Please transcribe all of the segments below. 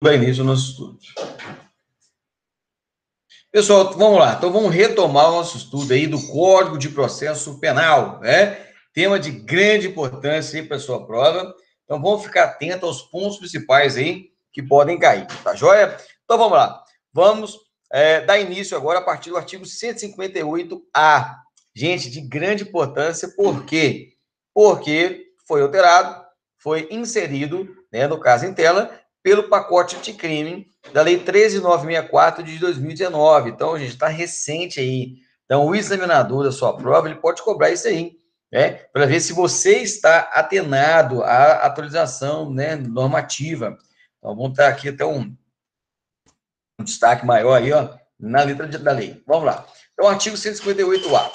dar início ao nosso estudo. Pessoal, vamos lá. Então, vamos retomar o nosso estudo aí do Código de Processo Penal, né? Tema de grande importância aí para a sua prova. Então, vamos ficar atento aos pontos principais aí que podem cair, tá joia? Então, vamos lá. Vamos dar início agora a partir do artigo 158A. Gente, de grande importância, por quê? Porque foi alterado, foi inserido, né, no caso em tela, pelo pacote anticrime da Lei 13.964 de 2019. Então, gente, está recente aí. Então, o examinador da sua prova, ele pode cobrar isso aí, né? Para ver se você está atenado à atualização, né, normativa. Então, vamos dar aqui até um destaque maior aí, ó, na letra da lei. Vamos lá. Então, artigo 158A.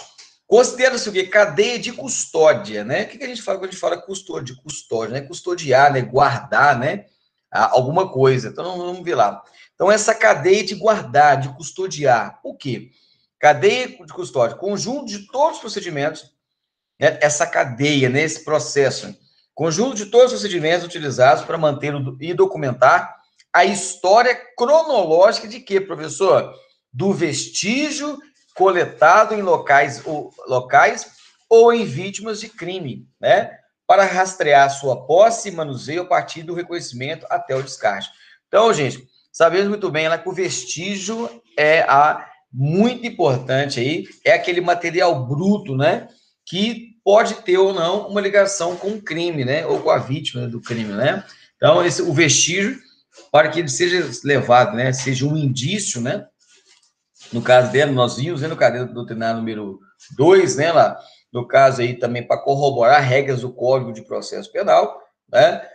Considera-se o quê? Cadeia de custódia, né? O que a gente fala quando a gente fala custódia? Custódia, né? Custodiar, né? Guardar, né? Alguma coisa. Então, vamos ver lá. Então, essa cadeia de guardar, de custodiar, o quê? Cadeia de custódia, conjunto de todos os procedimentos, né? Essa cadeia, né? Esse processo, conjunto de todos os procedimentos utilizados para manter e documentar a história cronológica de quê, professor? Do vestígio coletado em locais ou em vítimas de crime, né? Para rastrear sua posse e manuseio a partir do reconhecimento até o descarte. Então, gente, sabemos muito bem lá que o vestígio é muito importante aí, é aquele material bruto, né? Que pode ter ou não uma ligação com o crime, né? Ou com a vítima do crime, né? Então, o vestígio, para que ele seja levado, né? Seja um indício, né? No caso dele, nós vimos, né, no cadeira doutrinária número 2, né, lá, no caso aí também para corroborar regras do Código de Processo Penal, né,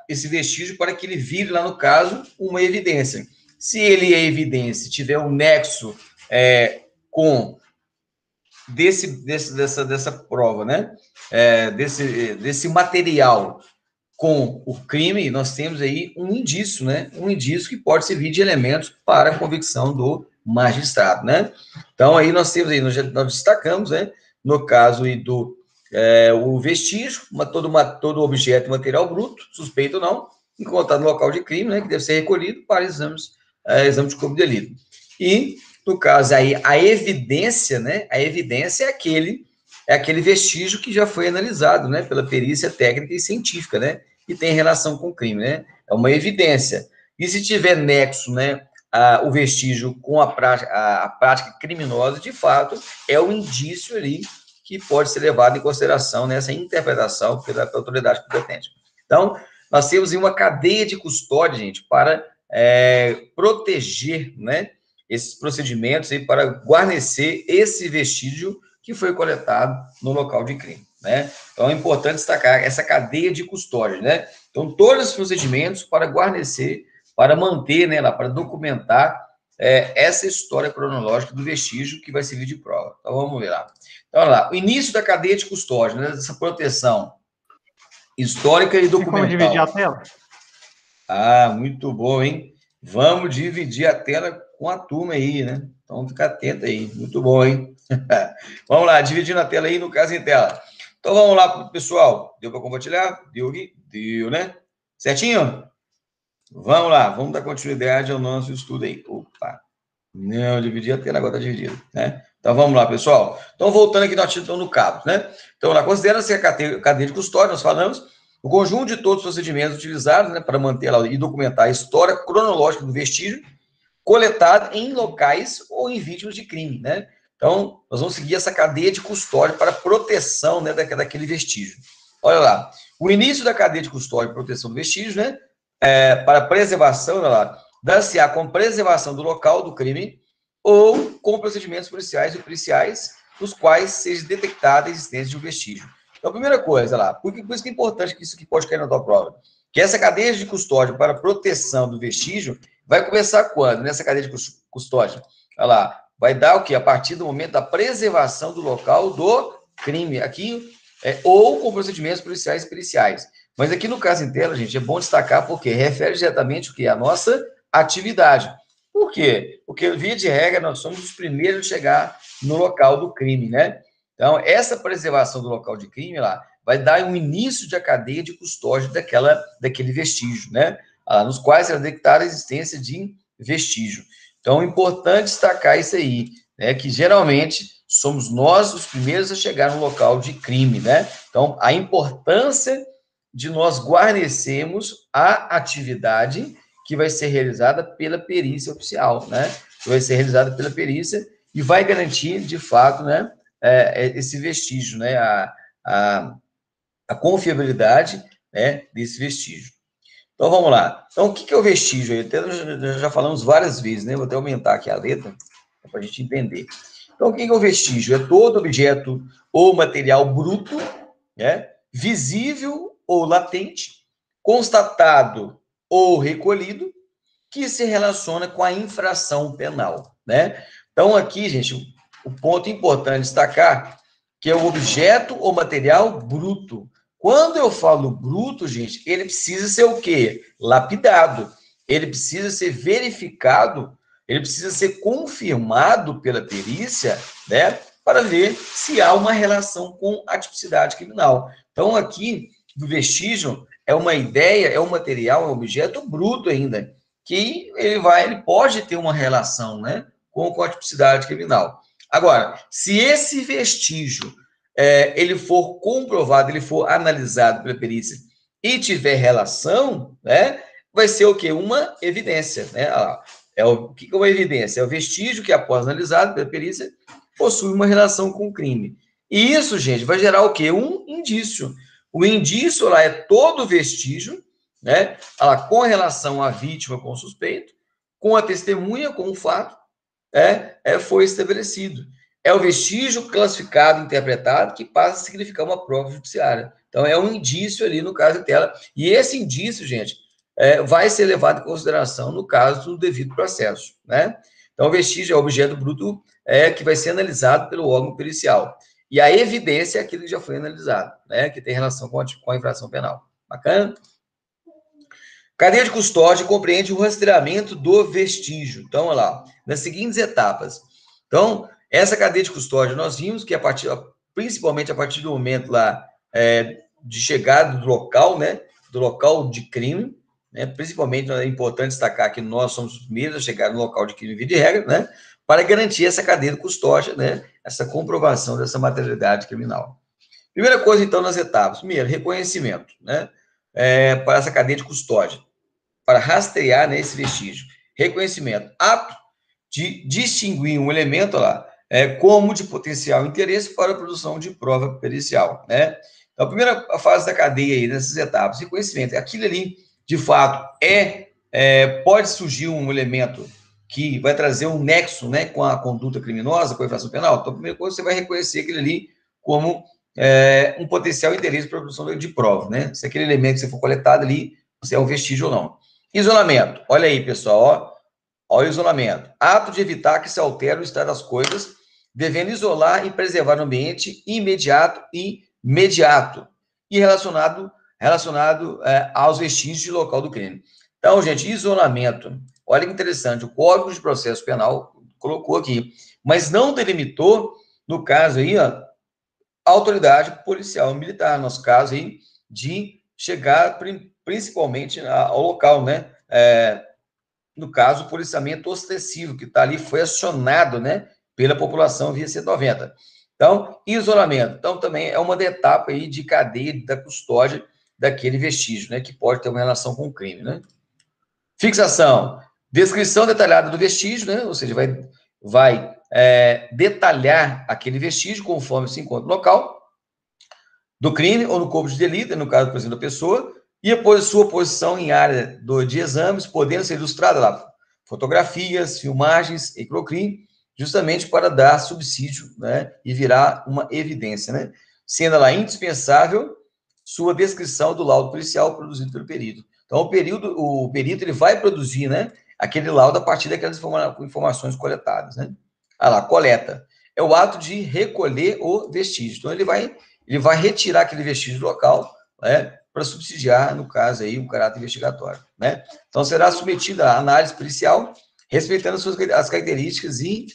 esse vestígio para que ele vire lá no caso uma evidência. Se ele é evidência, tiver um nexo com dessa prova, né, desse material com o crime, nós temos aí um indício, né? Um indício que pode servir de elementos para a convicção do magistrado, né? Então, aí nós temos aí, nós destacamos, né? No caso aí o vestígio, todo objeto e material bruto, suspeito ou não, encontrado no local de crime, né? Que deve ser recolhido para exame de corpo de delito. E, no caso aí, a evidência, né? A evidência é aquele vestígio que já foi analisado, né? Pela perícia técnica e científica, né? Que tem relação com o crime, né? É uma evidência. E se tiver nexo, né, o vestígio com a prática criminosa, de fato, é um indício ali que pode ser levado em consideração nessa interpretação pela autoridade competente. Então, nós temos uma cadeia de custódia, gente, para proteger, né, esses procedimentos e para guarnecer esse vestígio que foi coletado no local de crime, né? Então, é importante destacar essa cadeia de custódia, né? Então, todos os procedimentos para guarnecer, para manter, né, lá, para documentar essa história cronológica do vestígio que vai servir de prova. Então, vamos ver lá. Então, olha lá, o início da cadeia de custódia, né, dessa proteção histórica e documental. Tem como dividir a tela? Muito bom, hein? Vamos dividir a tela com a turma aí, né? Então, fica atento aí. Muito bom, hein? Vamos lá, dividindo a tela aí, no caso em tela. Então, vamos lá, pessoal. Deu para compartilhar? Deu, né? Certinho? Vamos lá, vamos dar continuidade ao nosso estudo aí. Opa, não, dividi a tela, agora está dividido, né? Então, vamos lá, pessoal. Então, voltando aqui, nós estamos no cabo, né? Então, lá, considera-se a cadeia de custódia, nós falamos, o conjunto de todos os procedimentos utilizados, né, para manter e documentar a história cronológica do vestígio coletado em locais ou em vítimas de crime, né? Então, nós vamos seguir essa cadeia de custódia para proteção, né, daquele vestígio. Olha lá, o início da cadeia de custódia e proteção do vestígio, né, para preservação, olha lá, dar-se-á com preservação do local do crime ou com procedimentos policiais e periciais nos quais seja detectada a existência de um vestígio. Então, a primeira coisa, lá, por isso que é importante que isso aqui pode cair na tua prova, que essa cadeia de custódia para proteção do vestígio vai começar quando? Nessa cadeia de custódia. Olha lá, vai dar o quê? A partir do momento da preservação do local do crime. Aqui, ou com procedimentos policiais e periciais. Mas aqui no caso em tela, gente, é bom destacar porque refere diretamente o que? A nossa atividade. Por quê? Porque, via de regra, nós somos os primeiros a chegar no local do crime, né? Então, essa preservação do local de crime lá vai dar um início de cadeia de custódia daquele vestígio, né? nos quais será detectada a existência de vestígio. Então, é importante destacar isso aí, né, que geralmente somos nós os primeiros a chegar no local de crime, né? Então, a importância de nós guarnecermos a atividade que vai ser realizada pela perícia oficial, né? Que vai ser realizada pela perícia e vai garantir, de fato, né, esse vestígio, né? A confiabilidade, né, desse vestígio. Então, vamos lá. Então, o que é o vestígio? Até já falamos várias vezes, né? Vou até aumentar aqui a letra para a gente entender. Então, o que é o vestígio? É todo objeto ou material bruto, né, visível ou latente, constatado ou recolhido, que se relaciona com a infração penal, né? Então, aqui, gente, o ponto importante destacar que é o objeto ou material bruto. Quando eu falo bruto, gente, ele precisa ser o quê? Lapidado. Ele precisa ser verificado, ele precisa ser confirmado pela perícia, né, para ver se há uma relação com a tipicidade criminal. Então, aqui, do vestígio, é uma ideia, é um material, é um objeto bruto ainda, que ele pode ter uma relação, né, com a tipicidade criminal. Agora, se esse vestígio ele for comprovado, ele for analisado pela perícia e tiver relação, né, vai ser o quê? Uma evidência, né? O que é uma evidência? É o vestígio que, após analisado pela perícia, possui uma relação com o crime. E isso, gente, vai gerar o quê? Um indício. O indício lá é todo vestígio, né, com relação à vítima com o suspeito, com a testemunha, com o fato, foi estabelecido. É o vestígio classificado, interpretado, que passa a significar uma prova judiciária. Então, é um indício ali no caso dela. E esse indício, gente, vai ser levado em consideração no caso do devido processo, né? Então, o vestígio é o objeto bruto que vai ser analisado pelo órgão pericial. E a evidência é aquilo que já foi analisado, né? Que tem relação com a infração penal. Bacana? Cadeia de custódia compreende o rastreamento do vestígio. Então, olha lá, nas seguintes etapas. Então, essa cadeia de custódia, nós vimos que principalmente a partir do momento lá de chegada do local, né, do local de crime, né, principalmente é importante destacar que nós somos os primeiros a chegar no local de crime, via de regra, né, para garantir essa cadeia de custódia, né, essa comprovação dessa materialidade criminal. Primeira coisa, então, nas etapas. Primeiro, reconhecimento, né, para essa cadeia de custódia, para rastrear, né, esse vestígio. Reconhecimento, apto de distinguir um elemento lá como de potencial interesse para a produção de prova pericial, né? Então, a primeira fase da cadeia aí, nessas etapas, reconhecimento, aquilo ali, de fato, pode surgir um elemento que vai trazer um nexo, né, com a conduta criminosa, com a infração penal. Então, a primeira coisa, você vai reconhecer aquele ali como um potencial interesse para a produção de prova, né? Se aquele elemento que você for coletado ali, se é um vestígio ou não. Isolamento. Olha aí, pessoal, ó o isolamento. Ato de evitar que se altere o estado das coisas, devendo isolar e preservar o ambiente imediato e mediato, e relacionado aos vestígios de local do crime. Então, gente, isolamento. Olha que interessante, o Código de Processo Penal colocou aqui, mas não delimitou, no caso aí, a autoridade policial militar, no nosso caso aí, de chegar principalmente ao local, né? No caso, o policiamento ostensivo, que está ali, foi acionado, né, pela população via 190. Então, isolamento. Então, também é uma etapa aí de cadeia da custódia daquele vestígio, né, que pode ter uma relação com o crime, né? Fixação. Descrição detalhada do vestígio, né, ou seja, vai detalhar aquele vestígio conforme se encontra no local do crime ou no corpo de delito, no caso, por exemplo, da pessoa, e a sua posição em área de exames, podendo ser ilustrada lá, fotografias, filmagens e crocrim, justamente para dar subsídio, né, e virar uma evidência, né, sendo lá indispensável sua descrição do laudo policial produzido pelo perito. Então, o perito ele vai produzir, né, aquele laudo a partir daquelas informações coletadas, né. Lá, coleta. É o ato de recolher o vestígio. Então, ele vai retirar aquele vestígio do local, né, para subsidiar, no caso aí, um caráter investigatório, né? Então, será submetido à análise pericial, respeitando as características e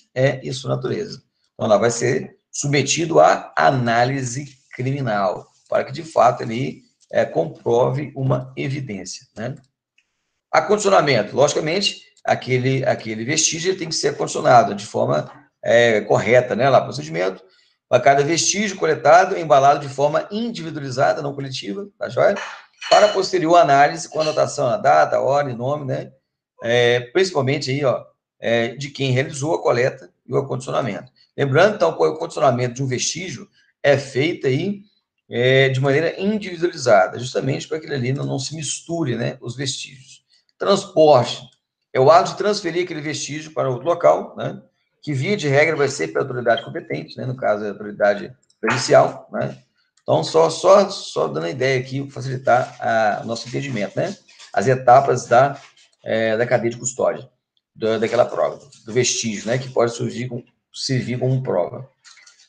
sua natureza. Então, lá vai ser submetido à análise criminal, para que, de fato, ele comprove uma evidência, né? Acondicionamento, logicamente, aquele vestígio ele tem que ser acondicionado de forma correta, né? Lá, procedimento, para cada vestígio coletado, embalado de forma individualizada, não coletiva, tá joia? Para posterior análise, com anotação na data, hora e nome, né? Principalmente aí, ó, de quem realizou a coleta e o acondicionamento. Lembrando, então, que o acondicionamento de um vestígio é feito aí de maneira individualizada, justamente para que ele ali não se misture, né, os vestígios. Transporte é o ato de transferir aquele vestígio para outro local, né, que via de regra vai ser pela autoridade competente, né, no caso a autoridade pericial, né. Então, só dando a ideia aqui, facilitar o nosso entendimento, né, as etapas da cadeia de custódia, daquela prova, do vestígio, né, que pode servir como prova.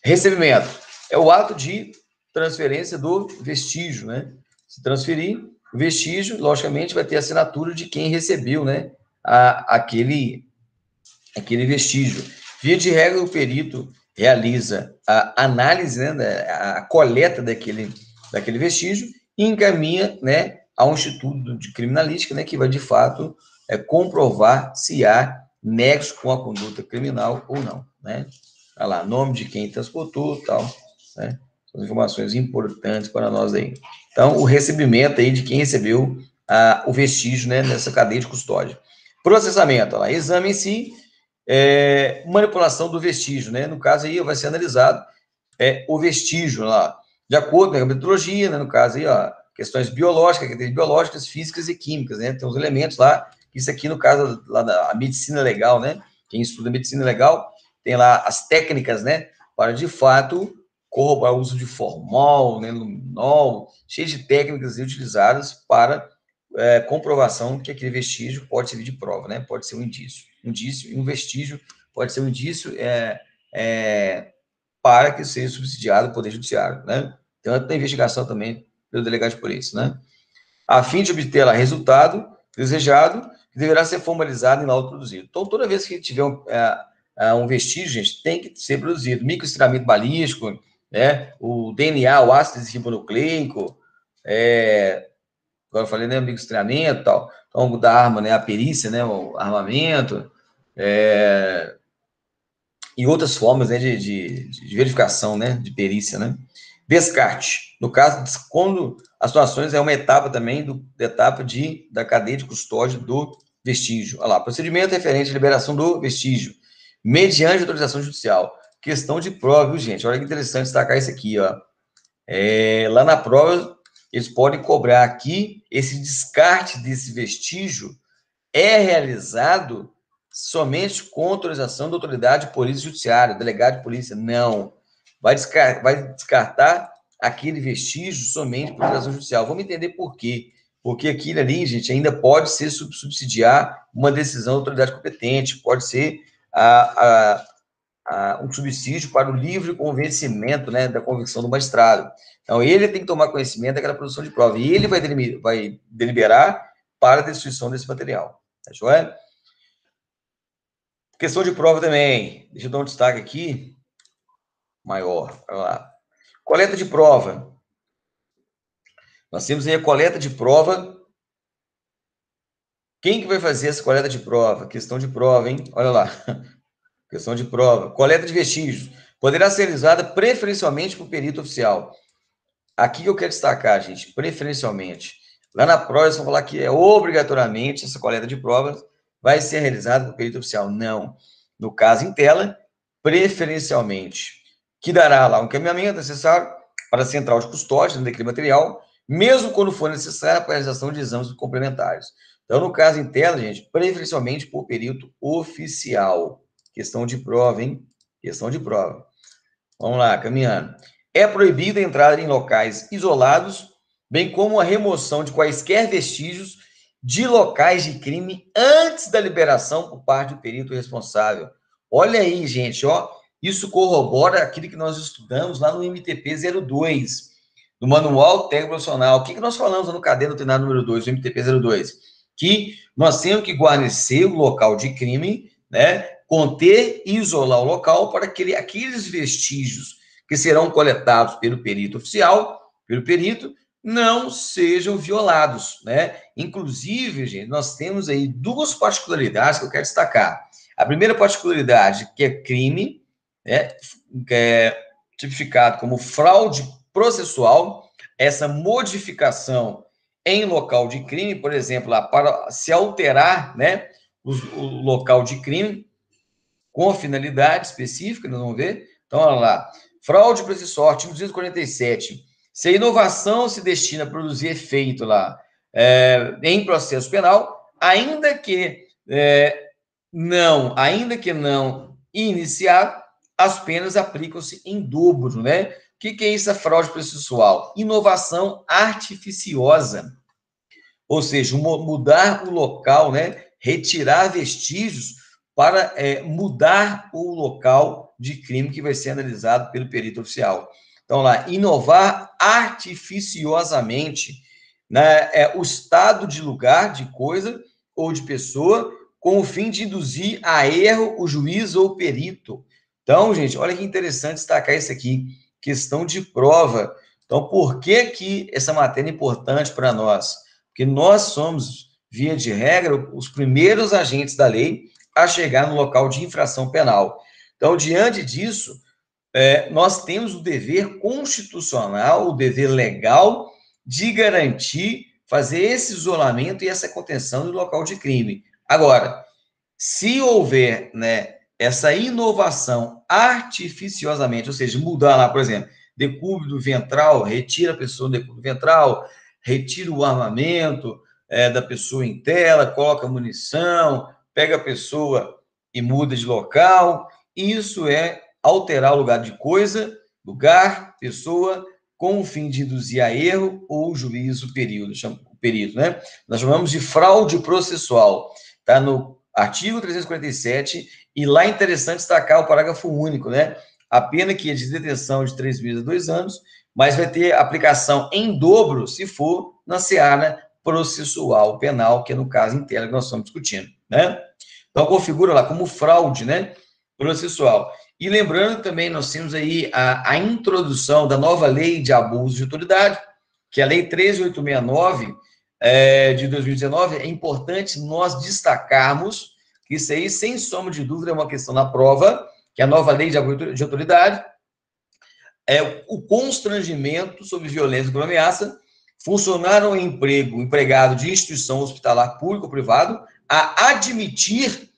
Recebimento é o ato de transferência do vestígio, né? Se transferir o vestígio, logicamente, vai ter a assinatura de quem recebeu, né? Aquele vestígio. Via de regra, o perito realiza a análise, né? A coleta daquele vestígio e encaminha, né? A um instituto de criminalística, né? Que vai, de fato, comprovar se há nexo com a conduta criminal ou não, né? Olha lá, nome de quem transportou, tal, né? São informações importantes para nós aí. Então, o recebimento aí de quem recebeu o vestígio, né, nessa cadeia de custódia. Processamento, olha lá, exame em si, manipulação do vestígio, né? No caso aí vai ser analisado o vestígio lá, de acordo com a metodologia, né? No caso aí, ó, questões biológicas, físicas e químicas, né? Tem uns elementos lá, isso aqui no caso lá da medicina legal, né? Quem estuda medicina legal tem lá as técnicas, né? Para de fato corroborar o uso de formol, né? Luminol, cheio de técnicas utilizadas para comprovação que aquele vestígio pode servir de prova, né? Pode ser um indício e um vestígio pode ser um indício para que seja subsidiado o Poder Judiciário, né? Tanto na investigação também pelo delegado de polícia, né? A fim de obter lá resultado desejado, que deverá ser formalizado em laudo produzido. Então, toda vez que tiver um vestígio, gente, tem que ser produzido. Microestramento balístico, né? O DNA, o ácido ribonucleico, agora eu falei, né? Microestramento e tal. Então, da arma, né? A perícia, né? O armamento, e outras formas, né, de verificação, né, de perícia, né. Descarte, no caso, quando as situações é uma etapa também da etapa da cadeia de custódia do vestígio. Olha lá, procedimento referente à liberação do vestígio, mediante autorização judicial. Questão de prova, viu, gente? Olha que interessante destacar isso aqui, ó. Lá na prova, eles podem cobrar aqui, esse descarte desse vestígio é realizado somente com autorização da autoridade de polícia judiciária, delegado de polícia, não. Vai descartar aquele vestígio somente por autorização judicial. Vamos entender por quê. Porque aquilo ali, gente, ainda pode ser subsidiar uma decisão da autoridade competente, pode ser um subsídio para o livre convencimento, né, da convicção do magistrado. Então, ele tem que tomar conhecimento daquela produção de prova, e ele vai deliberar para a destruição desse material. Tá joia? Questão de prova também. Deixa eu dar um destaque aqui. Maior. Olha lá. Coleta de prova. Nós temos aí a coleta de prova. Quem que vai fazer essa coleta de prova? Questão de prova, hein? Olha lá. Questão de prova. Coleta de vestígios. Poderá ser realizada preferencialmente por perito oficial. Aqui que eu quero destacar, gente. Preferencialmente. Lá na prova, eles vão falar que obrigatoriamente essa coleta de provas vai ser realizada por perito oficial. Não. No caso em tela, preferencialmente. Que dará lá um encaminhamento necessário para a central de custódia daquele material, mesmo quando for necessário para a realização de exames complementares. Então, no caso em tela, gente, preferencialmente por perito oficial. Questão de prova, hein? Questão de prova. Vamos lá, caminhando. É proibida a entrada em locais isolados, bem como a remoção de quaisquer vestígios de locais de crime antes da liberação por parte do perito responsável. Olha aí, gente, ó, isso corrobora aquilo que nós estudamos lá no MTP 02, do Manual Técnico Profissional. O que nós falamos no caderno doutrinário número 2, do MTP 02? Que nós temos que guarnecer o local de crime, né, conter e isolar o local para aqueles vestígios que serão coletados pelo perito oficial, pelo perito, não sejam violados, né? Inclusive, gente, nós temos aí duas particularidades que eu quero destacar. A primeira particularidade, que é crime, né, que é tipificado como fraude processual, essa modificação em local de crime, por exemplo, para se alterar, né, o local de crime com finalidade específica, nós vamos ver. Então, olha lá, fraude processual, artigo 247. Se a inovação se destina a produzir efeito lá em processo penal, ainda que não iniciado, as penas aplicam-se em dobro, né? O que é isso, a fraude processual? Inovação artificiosa, ou seja, mudar o local, né? Retirar vestígios para mudar o local de crime que vai ser analisado pelo perito oficial. Então, lá, inovar artificiosamente, né, o estado de lugar, de coisa ou de pessoa, com o fim de induzir a erro o juiz ou o perito. Então, gente, olha que interessante destacar isso aqui, questão de prova. Então, por que essa matéria é importante para nós? Porque nós somos, via de regra, os primeiros agentes da lei a chegar no local de infração penal. Então, diante disso, nós temos o dever constitucional, o dever legal de garantir, fazer esse isolamento e essa contenção do local de crime. Agora, se houver, né, essa inovação artificiosamente, ou seja, mudar lá, por exemplo, decúbito ventral, retira a pessoa do decúbito ventral, retira o armamento da pessoa em tela, coloca munição, pega a pessoa e muda de local. Isso é alterar o lugar de coisa, lugar, pessoa, com o fim de induzir a erro ou juízo perito, né? Nós chamamos de fraude processual. Está no artigo 347, e lá é interessante destacar o parágrafo único, né? A pena que é de detenção de 3 meses a 2 anos, mas vai ter aplicação em dobro se for na seara processual penal, que é no caso inteiro que nós estamos discutindo, né? Então, configura lá como fraude, né, processual. E lembrando também, nós temos aí a introdução da nova lei de abuso de autoridade, que é a lei 13.869, de 2019. É importante nós destacarmos que isso aí, sem sombra de dúvida, é uma questão na prova, que a nova lei de abuso de autoridade é o constrangimento sob violência ou ameaça, funcionário ou empregado de instituição hospitalar público ou privado, a admitir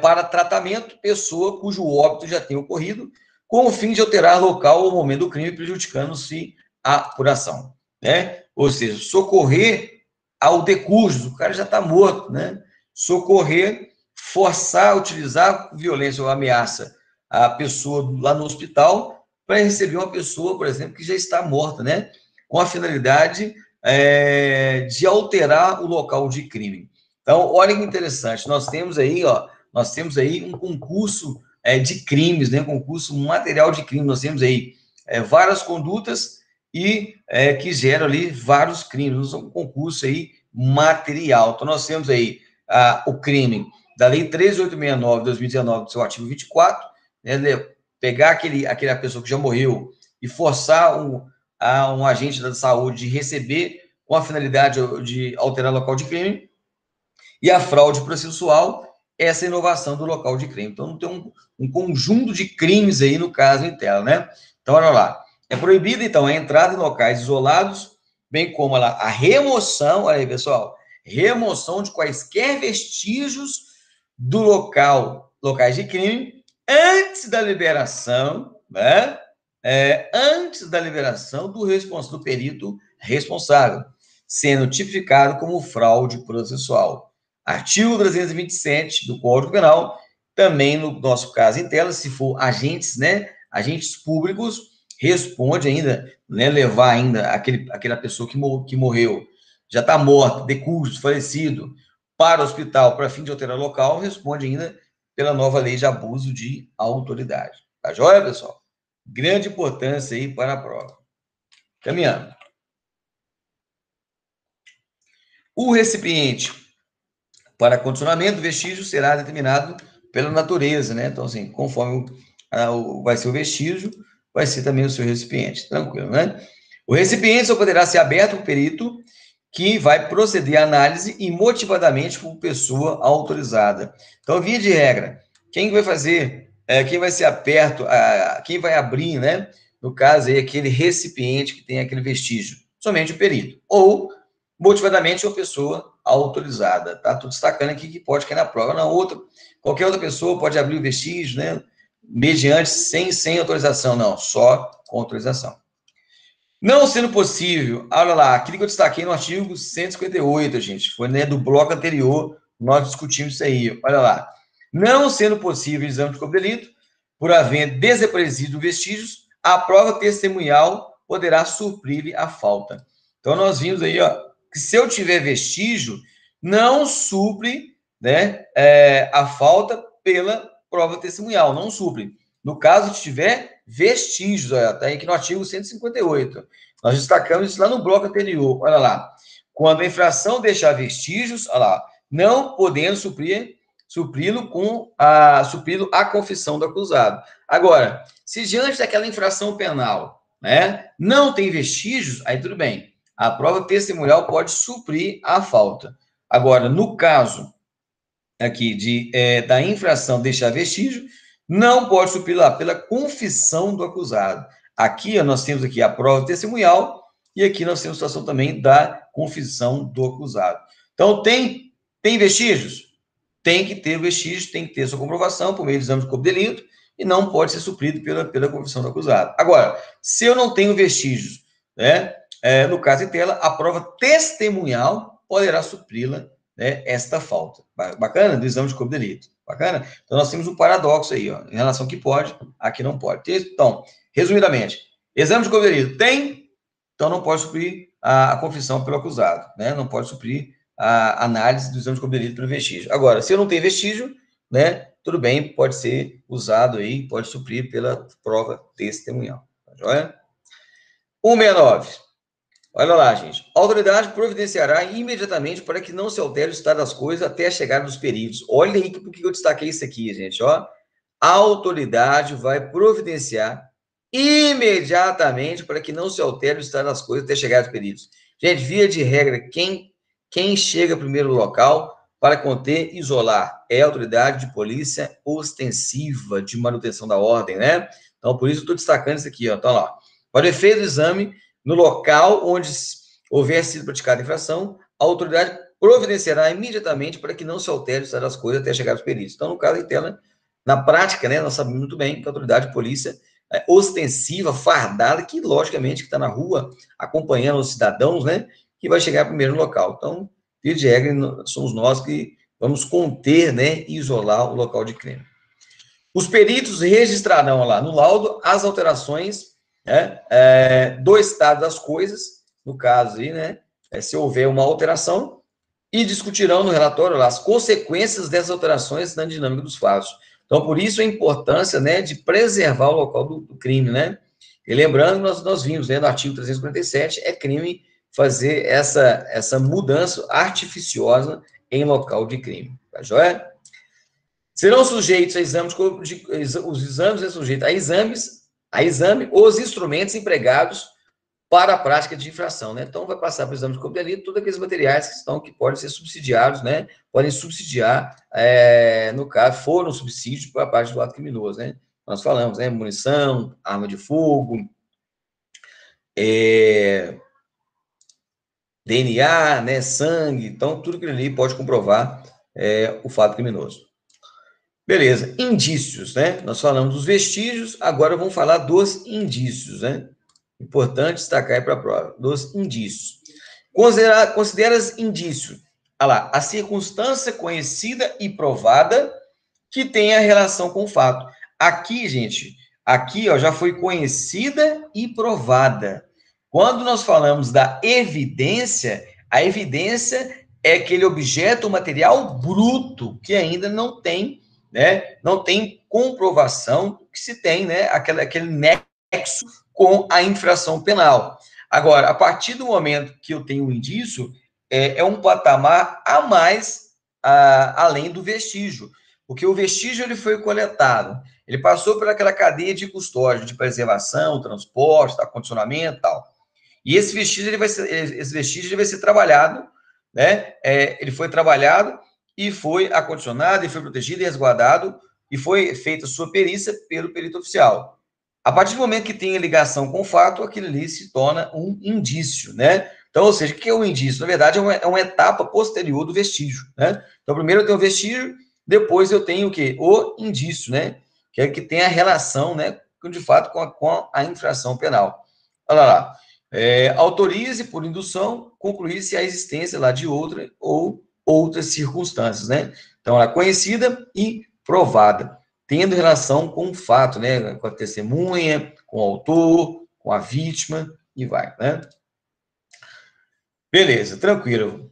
para tratamento pessoa cujo óbito já tenha ocorrido, com o fim de alterar local ou momento do crime, prejudicando-se a apuração, né? Ou seja, socorrer ao decujus, o cara já está morto, né? Socorrer, forçar, utilizar violência ou ameaça a pessoa lá no hospital para receber uma pessoa, por exemplo, que já está morta, né? Com a finalidade de alterar o local de crime. Então, olha que interessante, nós temos aí um concurso de crimes, né? Um concurso material de crime, nós temos aí várias condutas e que geram ali vários crimes, um concurso aí material. Então, nós temos aí o crime da Lei 13.869 de 2019, do seu artigo 24, né? Pegar aquela pessoa que já morreu e forçar um agente da saúde de receber com a finalidade de alterar o local de crime, e a fraude processual, essa inovação do local de crime. Então, tem um conjunto de crimes aí no caso em tela, né? Então, olha lá. É proibida, então, a entrada em locais isolados, bem como a remoção, olha aí, pessoal, remoção de quaisquer vestígios do locais de crime, antes da liberação, né? Antes da liberação do perito responsável, sendo tipificado como fraude processual. Artigo 327 do Código Penal, também no nosso caso em tela, se for agentes, né, agentes públicos, responde ainda, né, levar ainda aquela pessoa que morreu, já está morta, decúbito, falecido, para o hospital, para fim de alterar o local, responde ainda pela nova lei de abuso de autoridade. Tá joia, pessoal? Grande importância aí para a prova. Caminhando. O recipiente para condicionamento do vestígio será determinado pela natureza, né? Então, assim, conforme vai ser o vestígio, vai ser também o seu recipiente, tranquilo, né? O recipiente só poderá ser aberto por perito que vai proceder à análise e motivadamente por pessoa autorizada. Então, via de regra, quem vai fazer, quem vai ser aberto, quem vai abrir, né? No caso aí, aquele recipiente que tem aquele vestígio, somente o perito. Ou, motivadamente, uma pessoa autorizada, tá? Estou destacando aqui que pode cair na prova. Na outra, qualquer outra pessoa pode abrir o vestígio, né? Mediante, sem autorização, não, só com autorização. Não sendo possível, olha lá, aquilo que eu destaquei no artigo 158, gente, foi, né, do bloco anterior, nós discutimos isso aí, olha lá. Não sendo possível o exame de corpo de delito, por haver desaparecido vestígios, a prova testemunhal poderá suprir a falta. Então, nós vimos aí, ó, que se eu tiver vestígio, não supre, né, a falta pela prova testemunhal, não supre. No caso, se tiver vestígios, olha, está aqui no artigo 158. Nós destacamos isso lá no bloco anterior. Olha lá. Quando a infração deixar vestígios, olha lá, não podendo supri-lo a confissão do acusado. Agora, se diante daquela infração penal, né, não tem vestígios, aí tudo bem. A prova testemunhal pode suprir a falta. Agora, no caso aqui da infração deixar vestígio, não pode suprir lá pela confissão do acusado. Aqui nós temos aqui a prova testemunhal e aqui nós temos a situação também da confissão do acusado. Então, tem vestígios? Tem que ter vestígios, tem que ter sua comprovação por meio do exame de corpo de delito e não pode ser suprido pela confissão do acusado. Agora, se eu não tenho vestígios, né, no caso de tela, a prova testemunhal poderá supri-la, né, esta falta. Bacana? Do exame de corpo de delito. Bacana? Então, nós temos um paradoxo aí, ó, em relação ao que pode, aqui não pode. Então, resumidamente, exame de corpo de delito tem, então não pode suprir a confissão pelo acusado, né? Não pode suprir a análise do exame de corpo de delito pelo vestígio. Agora, se eu não tenho vestígio, né, tudo bem, pode ser usado aí, pode suprir pela prova testemunhal. Tá joia? 169. Olha lá, gente. A autoridade providenciará imediatamente para que não se altere o estado das coisas até a chegada dos peritos. Olha aí por que eu destaquei isso aqui, gente. Ó. A autoridade vai providenciar imediatamente para que não se altere o estado das coisas até a chegada dos peritos. Gente, via de regra, quem chega primeiro no local para conter e isolar é a autoridade de polícia ostensiva de manutenção da ordem, né? Então, por isso eu estou destacando isso aqui, ó. Então, lá. Para o efeito do exame, no local onde houver sido praticada a infração, a autoridade providenciará imediatamente para que não se altere o estado das coisas até chegar aos peritos. Então, no caso da tela, na prática, né, nós sabemos muito bem que a autoridade de polícia ostensiva, fardada, que logicamente está na rua acompanhando os cidadãos, né, que vai chegar primeiro no local. Então, via de regra, somos nós que vamos conter, né, e isolar o local de crime. Os peritos registrarão lá no laudo as alterações, né, do estado das coisas, no caso aí, né, se houver uma alteração, e discutirão no relatório lá, as consequências dessas alterações na dinâmica dos fatos. Então, por isso a importância, né, de preservar o local do crime, né? E lembrando, nós vimos, né, no artigo 347, é crime fazer essa mudança artificiosa em local de crime. Tá joia? Serão sujeitos a exames, os exames são sujeitos a exame os instrumentos empregados para a prática de infração, né? Então, vai passar para o exame de corpo de delito todos aqueles materiais que podem ser subsidiados, né? Podem subsidiar, no caso, foram subsídios para a parte do ato criminoso, né? Nós falamos, né? Munição, arma de fogo, DNA, né? Sangue, então, tudo aquilo ali pode comprovar o fato criminoso. Beleza, indícios, né? Nós falamos dos vestígios, agora vamos falar dos indícios, né? Importante destacar aí para a prova, dos indícios. Considera-se indício, olha lá, a circunstância conhecida e provada que tenha relação com o fato. Aqui, gente, aqui ó, já foi conhecida e provada. Quando nós falamos da evidência, a evidência é aquele objeto material bruto que ainda não tem, né? Não tem comprovação que se tem, né? Aquele nexo com a infração penal. Agora, a partir do momento que eu tenho um indício, é um patamar a mais além do vestígio, porque o vestígio ele foi coletado, ele passou por aquela cadeia de custódia, de preservação, transporte, acondicionamento e tal. E esse vestígio ele vai ser trabalhado, né? Ele foi trabalhado e foi acondicionado, e foi protegido e resguardado, e foi feita sua perícia pelo perito oficial. A partir do momento que tem ligação com o fato, aquilo ali se torna um indício, né? Então, ou seja, o que é um indício? Na verdade, é uma etapa posterior do vestígio, né? Então, primeiro eu tenho o vestígio, depois eu tenho o quê? O indício, né? Que é que tem a relação, né? De fato, com a infração penal. Olha lá. Autorize por indução, concluir-se a existência lá de outra ou outras circunstâncias, né? Então, ela é conhecida e provada, tendo relação com o fato, né? Com a testemunha, com o autor, com a vítima, e vai, né? Beleza, tranquilo.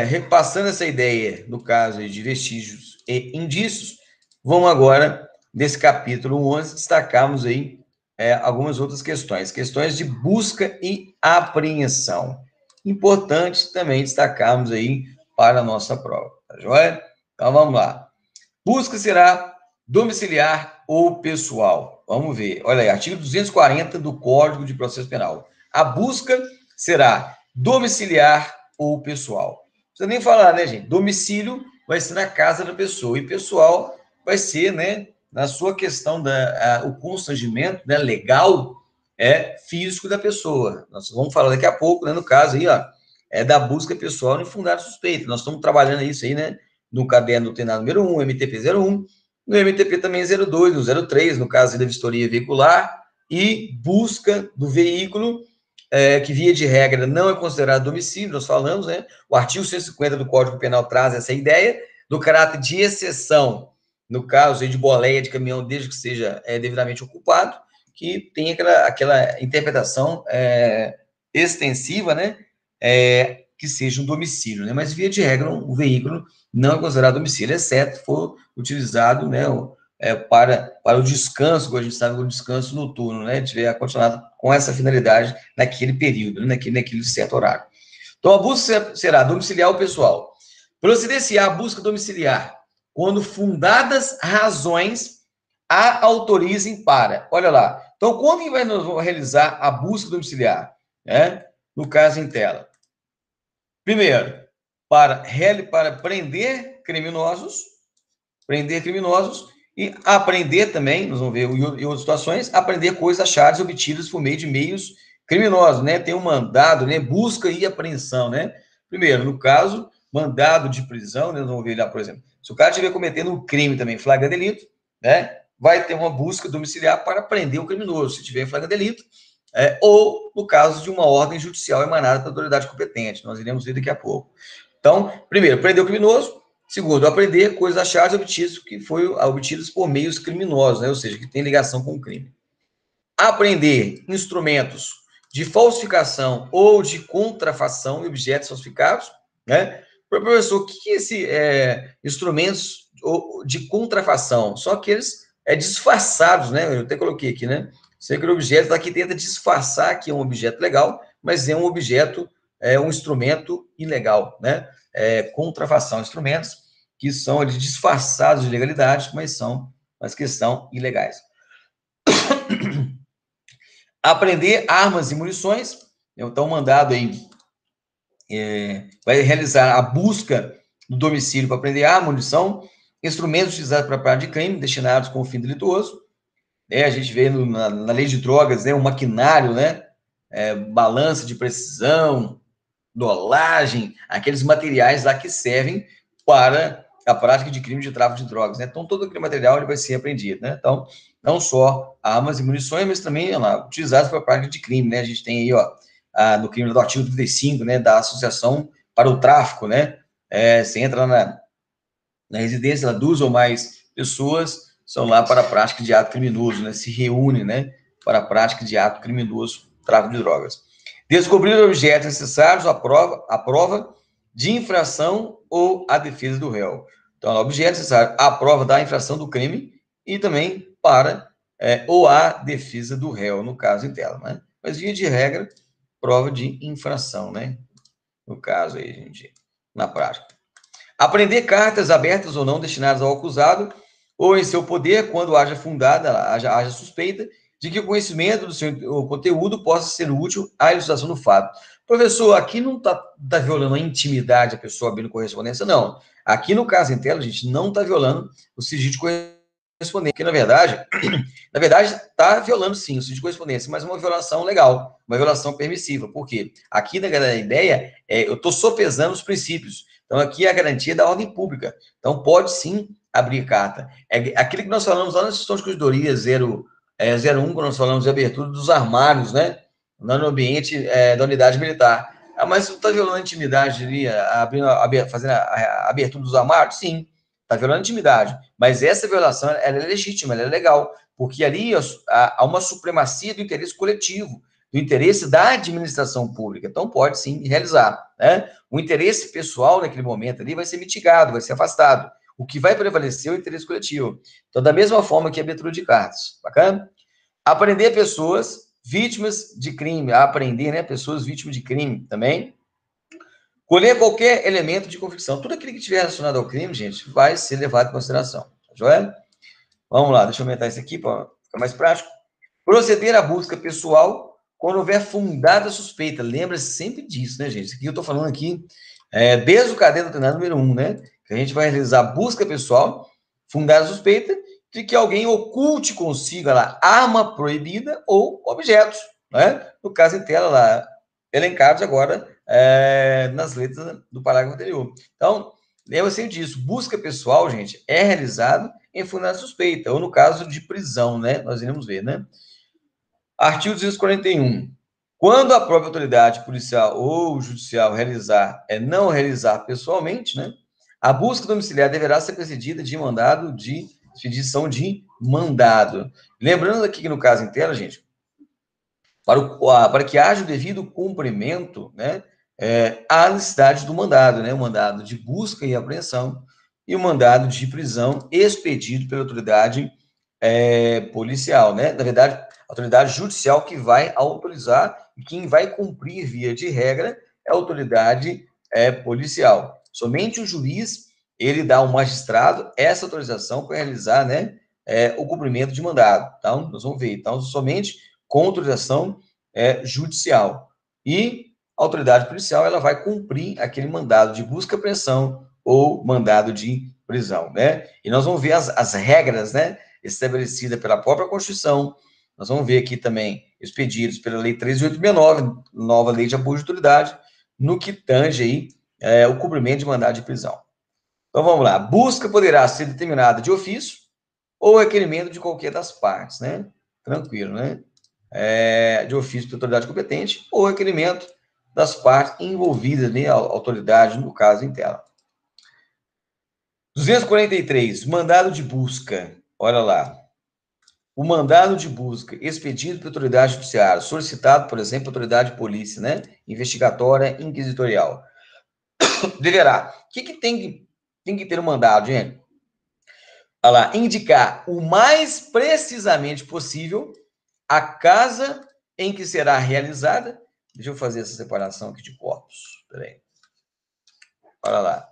Repassando essa ideia, no caso de vestígios e indícios, vamos agora, nesse capítulo 11, destacarmos aí algumas outras questões. Questões de busca e apreensão. Importante também destacarmos aí para a nossa prova, tá joia? Então, vamos lá. Busca será domiciliar ou pessoal. Vamos ver. Olha aí, artigo 240 do Código de Processo Penal. A busca será domiciliar ou pessoal. Não precisa nem falar, né, gente? Domicílio vai ser na casa da pessoa e pessoal vai ser, né, na sua questão o constrangimento, né, legal, físico da pessoa. Nós vamos falar daqui a pouco, né, no caso aí, ó, da busca pessoal no fundado suspeito. Nós estamos trabalhando isso aí, né, no caderno do treinado número 1, MTP 01, no MTP também 02, no 03, no caso da vistoria veicular, e busca do veículo, que via de regra não é considerado domicílio, nós falamos, né? O artigo 150 do Código Penal traz essa ideia do caráter de exceção, no caso aí de boleia de caminhão, desde que seja devidamente ocupado, que tem aquela interpretação extensiva, né? Que seja um domicílio, né? Mas via de regra o veículo não é considerado domicílio, exceto for utilizado, né, para o descanso, como a gente sabe, o descanso noturno, né, tiver continuado com essa finalidade naquele período, né, naquele certo horário. Então, a busca será domiciliar o pessoal. Proceder-se a busca domiciliar quando fundadas razões a autorizem para. Olha lá. Então, quando que vai realizar a busca domiciliar? No caso em tela. Primeiro, para prender criminosos e apreender também, nós vamos ver em outras situações, apreender coisas achadas obtidas por meio de meios criminosos, né? Tem um mandado, né? Busca e apreensão, né? Primeiro, no caso, mandado de prisão, né? Nós vamos ver lá, por exemplo, se o cara estiver cometendo um crime também, flagrante delito, né? Vai ter uma busca domiciliar para prender o criminoso, se tiver flagrante delito, ou no caso de uma ordem judicial emanada pela autoridade competente. Nós iremos ver daqui a pouco. Então, primeiro, prender o criminoso. Segundo, aprender coisas achadas obtidas que foram obtidas por meios criminosos, né? Ou seja, que tem ligação com o crime. Aprender instrumentos de falsificação ou de contrafação de objetos falsificados, né? Professor, o que é esse instrumentos de contrafação? São aqueles disfarçados, né? Eu até coloquei aqui, né? Aquele objeto daqui tenta disfarçar que é um objeto legal, mas é um objeto, um instrumento ilegal, né? Contrafação, instrumentos que são disfarçados de legalidade, mas que são ilegais. Aprender armas e munições, então mandado aí vai realizar a busca do domicílio para aprender arma, munição, instrumentos utilizados para a prática de crime, destinados com o fim delituoso. A gente vê na lei de drogas, né, um maquinário, né, balança de precisão, dolagem, aqueles materiais lá que servem para a prática de crime de tráfico de drogas, né? Então, todo aquele material ele vai ser apreendido, né? Então, não só armas e munições, mas também utilizados para a prática de crime, né? A gente tem aí, no crime do artigo 35, né, da associação para o tráfico, né? Você entra lá na residência, duas ou mais pessoas são lá para a prática de ato criminoso, né? Se reúnem, né, para a prática de ato criminoso, tráfico de drogas. Descobrir objetos necessários à prova de infração ou à defesa do réu. Então, objetos necessários à prova da infração do crime e também para ou à defesa do réu, no caso em tela, né? Mas, via de regra, prova de infração, né? No caso aí, gente, na prática. Apreender cartas abertas ou não destinadas ao acusado ou em seu poder, quando haja fundada, haja suspeita de que o conhecimento do seu conteúdo possa ser útil à elucidação do fato. Professor, aqui não está violando a intimidade da pessoa abrindo correspondência, não. Aqui no caso em tela, a gente não está violando o sigilo de correspondência, porque, na verdade, está violando, sim, o sigilo de correspondência, mas uma violação legal, uma violação permissiva. Por quê? Aqui, na ideia, eu estou sopesando os princípios. Então, aqui é a garantia da ordem pública. Então, pode, sim, abrir carta. É aquilo que nós falamos lá na sessão de corredoria 01, quando nós falamos de abertura dos armários, né? No ambiente da unidade militar. Ah, mas está violando a intimidade ali, fazendo a abertura dos armários? Sim, está violando a intimidade. Mas essa violação, ela é legítima, ela é legal, porque ali há uma supremacia do interesse coletivo, do interesse da administração pública. Então, pode, sim, realizar, né? O interesse pessoal, naquele momento ali, vai ser mitigado, vai ser afastado. O que vai prevalecer é o interesse coletivo. Então, da mesma forma que a abertura de cartas. Bacana? Aprender pessoas vítimas de crime. Aprender, né? Pessoas vítimas de crime também. Colher qualquer elemento de convicção. Tudo aquilo que estiver relacionado ao crime, gente, vai ser levado em consideração. Tá joia? Vamos lá, deixa eu aumentar isso aqui para ficar mais prático. Proceder à busca pessoal quando houver fundada suspeita. Lembra sempre disso, né, gente? Isso aqui eu estou falando aqui desde o caderno doutrinário número 1, né? Que a gente vai realizar busca pessoal, fundada suspeita, de que alguém oculte consigo lá arma proibida ou objetos, né? No caso em tela lá, elencados agora nas letras do parágrafo anterior. Então, lembra sempre disso. Busca pessoal, gente, é realizado em fundada suspeita, ou no caso de prisão, né? Nós iremos ver, né? Artigo 241. Quando a própria autoridade policial ou judicial não realizar pessoalmente, né? A busca domiciliar deverá ser precedida de mandado de expedição de mandado. Lembrando aqui que no caso em tela, gente, para que haja o devido cumprimento, né? A necessidade do mandado, né? O mandado de busca e apreensão e o mandado de prisão expedido pela autoridade policial, né? Na verdade, a autoridade judicial que vai autorizar e quem vai cumprir via de regra é a autoridade policial. Somente o juiz, ele dá ao magistrado essa autorização para realizar, né, o cumprimento de mandado. Então, nós vamos ver. Então, somente com autorização judicial. E a autoridade policial, ela vai cumprir aquele mandado de busca e apreensão ou mandado de prisão, né? E nós vamos ver as regras, né, estabelecida pela própria Constituição. Nós vamos ver aqui também expedidos pela Lei 13.869, nova Lei de Abuso de Autoridade, no que tange aí o cumprimento de mandado de prisão. Então, vamos lá. Busca poderá ser determinada de ofício ou requerimento de qualquer das partes, né? Tranquilo, né? De ofício da autoridade competente ou requerimento das partes envolvidas, né? A autoridade, no caso, em tela. 243. Mandado de busca. Olha lá. O mandado de busca expedido pela autoridade judiciária, solicitado, por exemplo, autoridade de polícia, né? Investigatória, inquisitorial. Deverá. O que tem que ter no mandado, gente? Olha lá. Indicar o mais precisamente possível a casa em que será realizada. Deixa eu fazer essa separação aqui de corpos. Peraí. Olha lá.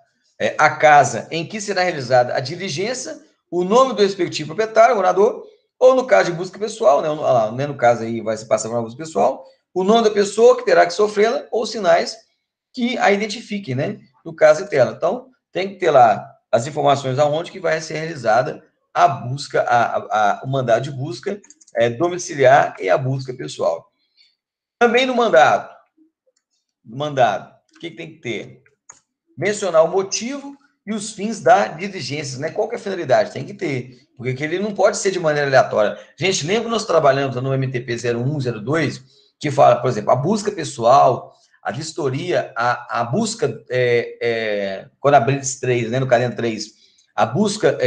A casa em que será realizada a diligência, o nome do respectivo proprietário, morador, ou no caso de busca pessoal, né, no caso aí vai se passar para uma busca pessoal, o nome da pessoa que terá que sofrê-la, ou sinais que a identifiquem, né, no caso em tela. Então, tem que ter lá as informações aonde que vai ser realizada a busca, o mandado de busca domiciliar e a busca pessoal. Também no mandado, o que tem que ter? Mencionar o motivo e os fins da diligência, né? Qual que é a finalidade? Tem que ter, porque ele não pode ser de maneira aleatória. Gente, lembra que nós trabalhamos no MTP 01, 02, que fala, por exemplo, a busca pessoal, a vistoria, a busca, quando a Blitz 3, né, no caderno 3, a busca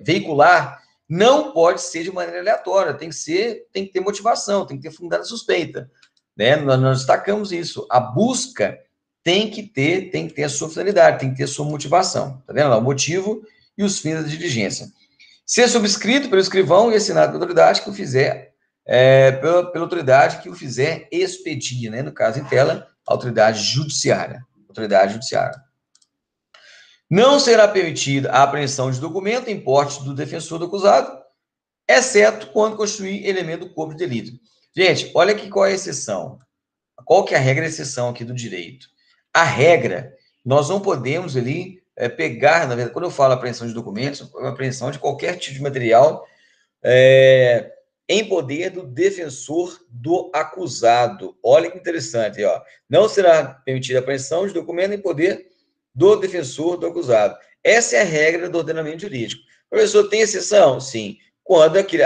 veicular, não pode ser de maneira aleatória, tem que ter motivação, tem que ter fundada suspeita, né? Nós destacamos isso. A busca tem que ter a sua finalidade, tem que ter a sua motivação, tá vendo lá? O motivo e os fins da diligência. Ser subscrito pelo escrivão e assinado pela autoridade que o fizer, pela autoridade que o fizer expedir, né? No caso em tela, autoridade judiciária. Não será permitida a apreensão de documento em porte do defensor do acusado, exceto quando constituir elemento do corpo de delito. Gente, olha aqui qual é a exceção. Qual que é a regra e exceção aqui do direito? A regra, nós não podemos ali pegar, na verdade, quando eu falo apreensão de documentos, é uma apreensão de qualquer tipo de material em poder do defensor do acusado. Olha que interessante, ó. Não será permitida a apreensão de documento em poder do defensor do acusado. Essa é a regra do ordenamento jurídico. Professor, tem exceção? Sim. Quando aquele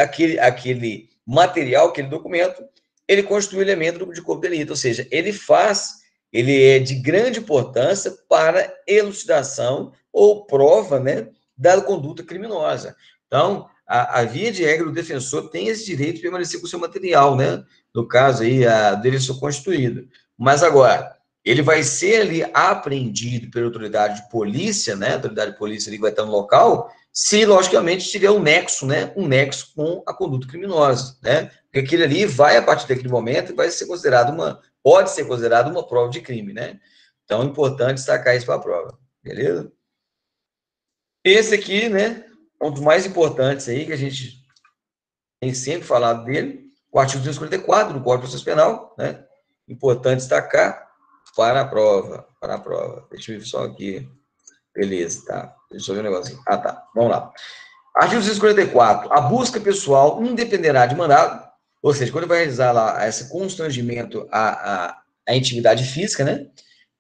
material, aquele documento, ele constitui elemento de corpo de delito, ou seja, ele é de grande importância para elucidação ou prova, né, da conduta criminosa. Então, a via de regra, o defensor tem esse direito de permanecer com o seu material, né? No caso aí, a defensor constituído. Mas agora, ele vai ser ali apreendido pela autoridade de polícia, né? A autoridade de polícia ali vai estar no local, se, logicamente, tiver um nexo, né? Um nexo com a conduta criminosa, né? Porque aquilo ali vai, a partir daquele momento, pode ser considerado uma prova de crime, né? Então, é importante destacar isso para a prova, beleza? Esse aqui, né? Um dos mais importantes aí, que a gente tem sempre falado dele, o artigo 244 do Código de Processo Penal, né? Importante destacar para a prova, Deixa eu ver só aqui. Beleza, tá. Deixa eu ver um negocinho. Ah, tá. Vamos lá. Artigo 244. A busca pessoal independerá de mandado, ou seja, quando vai realizar lá esse constrangimento à intimidade física, né?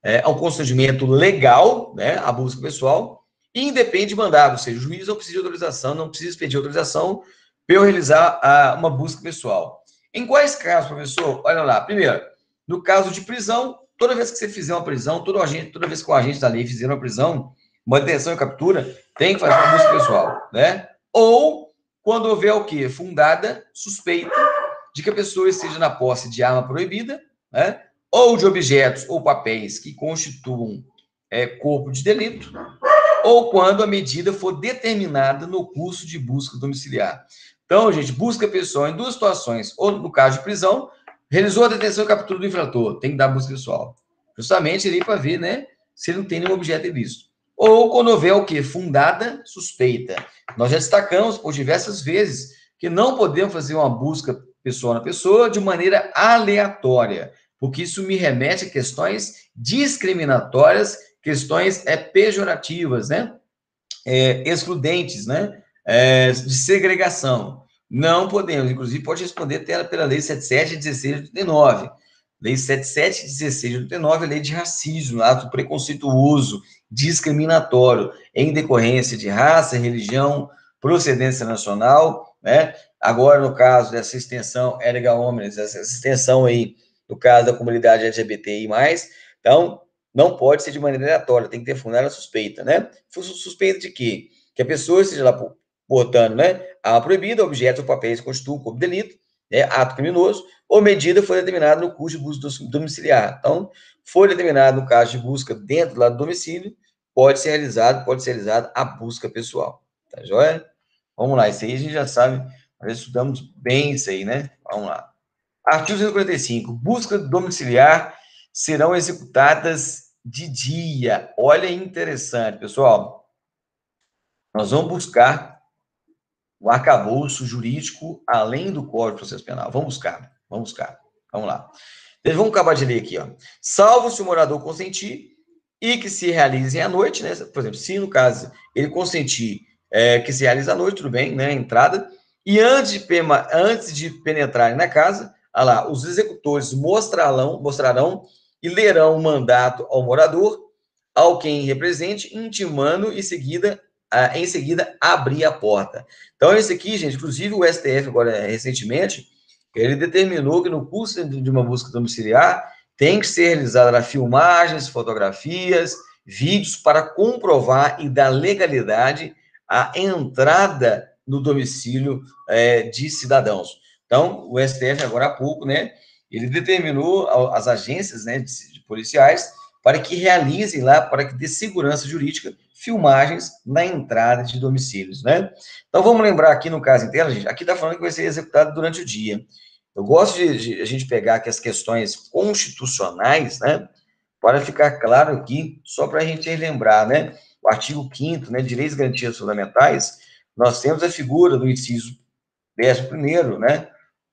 É um constrangimento legal, né? A busca pessoal, e independe de mandado, ou seja, o juiz não precisa de autorização, não precisa pedir autorização para eu realizar uma busca pessoal. Em quais casos, professor? Olha lá. Primeiro, no caso de prisão, toda vez que você fizer uma prisão, toda vez que o agente da lei fizer uma prisão, uma detenção e captura, tem que fazer uma busca pessoal, né? Ou quando houver o quê? Fundada suspeita de que a pessoa esteja na posse de arma proibida, né? Ou de objetos ou papéis que constituam corpo de delito, ou quando a medida for determinada no curso de busca domiciliar. Então, gente, busca pessoal em duas situações, ou no caso de prisão, realizou a detenção e captura do infrator, tem que dar busca pessoal. Justamente ali para ver, né, se ele não tem nenhum objeto ilícito. Ou quando houver o quê? Fundada suspeita. Nós já destacamos por diversas vezes que não podemos fazer uma busca pessoal na pessoa de maneira aleatória, porque isso me remete a questões discriminatórias, questões pejorativas, né? Excludentes, né? De segregação. Não podemos, inclusive pode responder pela Lei 77 de 16 de 89. Lei 77 de 16 de 89 é lei de racismo, ato preconceituoso, discriminatório, em decorrência de raça, religião, procedência nacional, né? Agora, no caso dessa extensão erga omnes, essa extensão aí, no caso da comunidade LGBTI+, então, não pode ser de maneira aleatória, tem que ter fundada suspeita, né? Suspeita de quê? Que a pessoa esteja lá portando, né, arma proibida, objetos ou papéis que constituam como delito, né, ato criminoso, ou medida foi determinada no curso de busca domiciliar. Então, foi determinado no caso de busca dentro lá do domicílio, pode ser realizada a busca pessoal. Tá joia? Vamos lá, isso aí a gente já sabe, nós estudamos bem isso aí, né? Vamos lá. Artigo 145. Busca domiciliar serão executadas de dia. Olha, interessante, pessoal. Nós vamos buscar o arcabouço jurídico além do Código de Processo Penal. Vamos buscar. Vamos lá. Vamos acabar de ler aqui, ó. Salvo se o morador consentir e que se realize à noite, né? Por exemplo, se no caso ele consentir que se realize à noite, tudo bem, né? Entrada. E antes de penetrarem na casa, olha lá, os executores mostrarão e lerão o mandato ao morador, ao quem represente, intimando em seguida abrir a porta. Então, esse aqui, gente, inclusive o STF agora recentemente, ele determinou que no curso de uma busca domiciliar tem que ser realizada filmagens, fotografias, vídeos para comprovar e dar legalidade à entrada no domicílio de cidadãos. Então, o STF agora há pouco, né, ele determinou as agências, né, de policiais para que realizem lá, para que dê segurança jurídica, filmagens na entrada de domicílios, né? Então, vamos lembrar aqui no caso inteiro, gente, aqui está falando que vai ser executado durante o dia. Eu gosto de a gente pegar aqui as questões constitucionais, né, para ficar claro aqui, só para a gente relembrar, né, o artigo 5º, né, Direitos e Garantias Fundamentais, nós temos a figura do inciso 11º, né?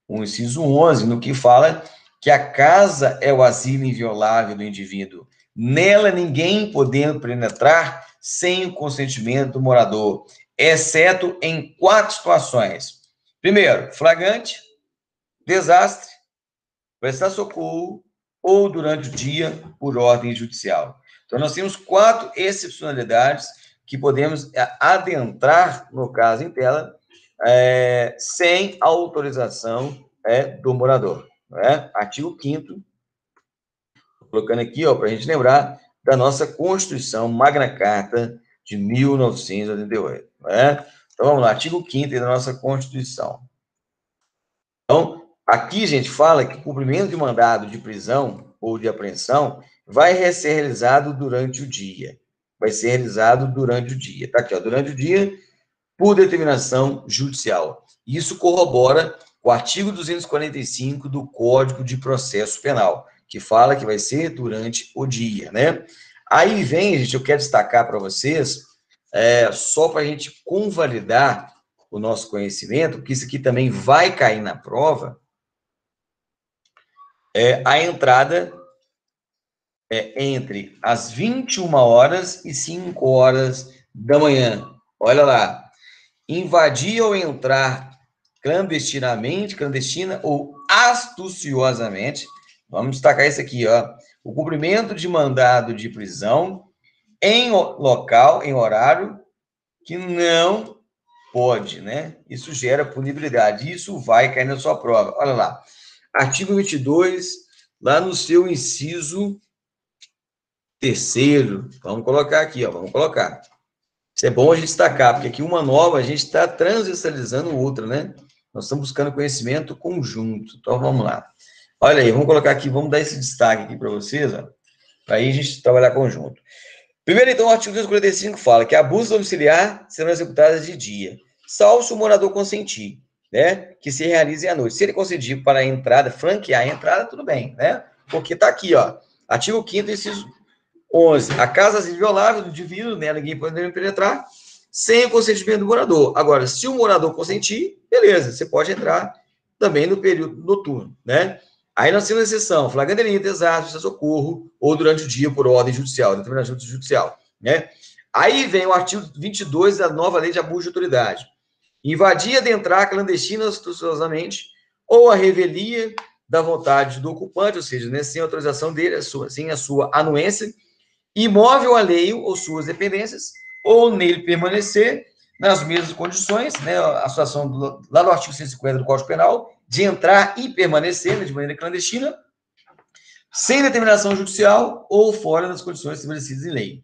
O inciso 11, no que fala que a casa é o asilo inviolável do indivíduo. Nela ninguém podendo penetrar sem o consentimento do morador, exceto em 4 situações. Primeiro, flagrante, desastre, prestar socorro ou durante o dia por ordem judicial. Então, nós temos 4 excepcionalidades que podemos adentrar, no caso em tela, sem autorização do morador. Artigo 5º, colocando aqui, para a gente lembrar da nossa Constituição Magna Carta de 1988. Então, vamos lá, artigo 5º da nossa Constituição. Então, aqui, gente, fala que o cumprimento de mandado de prisão ou de apreensão vai ser realizado durante o dia. Vai ser realizado durante o dia. Tá aqui, durante o dia, por determinação judicial. Isso corrobora com o artigo 245 do Código de Processo Penal, que fala que vai ser durante o dia, né? Aí vem, gente, eu quero destacar para vocês, só para a gente convalidar o nosso conhecimento, porque isso aqui também vai cair na prova, a entrada entre as 21 horas e 5 horas da manhã. Olha lá. Invadir ou entrar clandestina ou astuciosamente, vamos destacar isso aqui, o cumprimento de mandado de prisão em local, em horário, que não pode, né? Isso gera punibilidade, isso vai cair na sua prova. Olha lá, artigo 22, lá no seu inciso 3º, vamos colocar aqui, vamos colocar. Isso é bom a gente destacar, porque aqui uma nova, a gente está transversalizando outra, né? Nós estamos buscando conhecimento conjunto. Então, vamos lá. Olha aí, vamos colocar aqui, vamos dar esse destaque aqui para vocês, para aí a gente trabalhar conjunto. Primeiro, então, o artigo 245 fala que abusos domiciliar serão executados de dia, salvo se o morador consentir, né? Que se realize à noite. Se ele consentir para a entrada, franquear a entrada, tudo bem, né? Porque está aqui, artigo 5º, inciso 11. A casa inviolável do indivíduo, né? Ninguém pode penetrar sem o consentimento do morador. Agora, se o morador consentir, beleza, você pode entrar também no período noturno, né? Aí nós temos a exceção, flagrante delito, desastre, socorro, ou durante o dia por ordem judicial, determinação judicial, né? Aí vem o artigo 22 da nova lei de abuso de autoridade. Invadir, adentrar clandestina, astuciosamente, ou a revelia da vontade do ocupante, ou seja, né, sem autorização dele, sem a sua anuência, imóvel alheio ou suas dependências, ou nele permanecer nas mesmas condições, né, a situação lá do artigo 150 do Código Penal, de entrar e permanecer, né, de maneira clandestina, sem determinação judicial ou fora das condições estabelecidas em lei.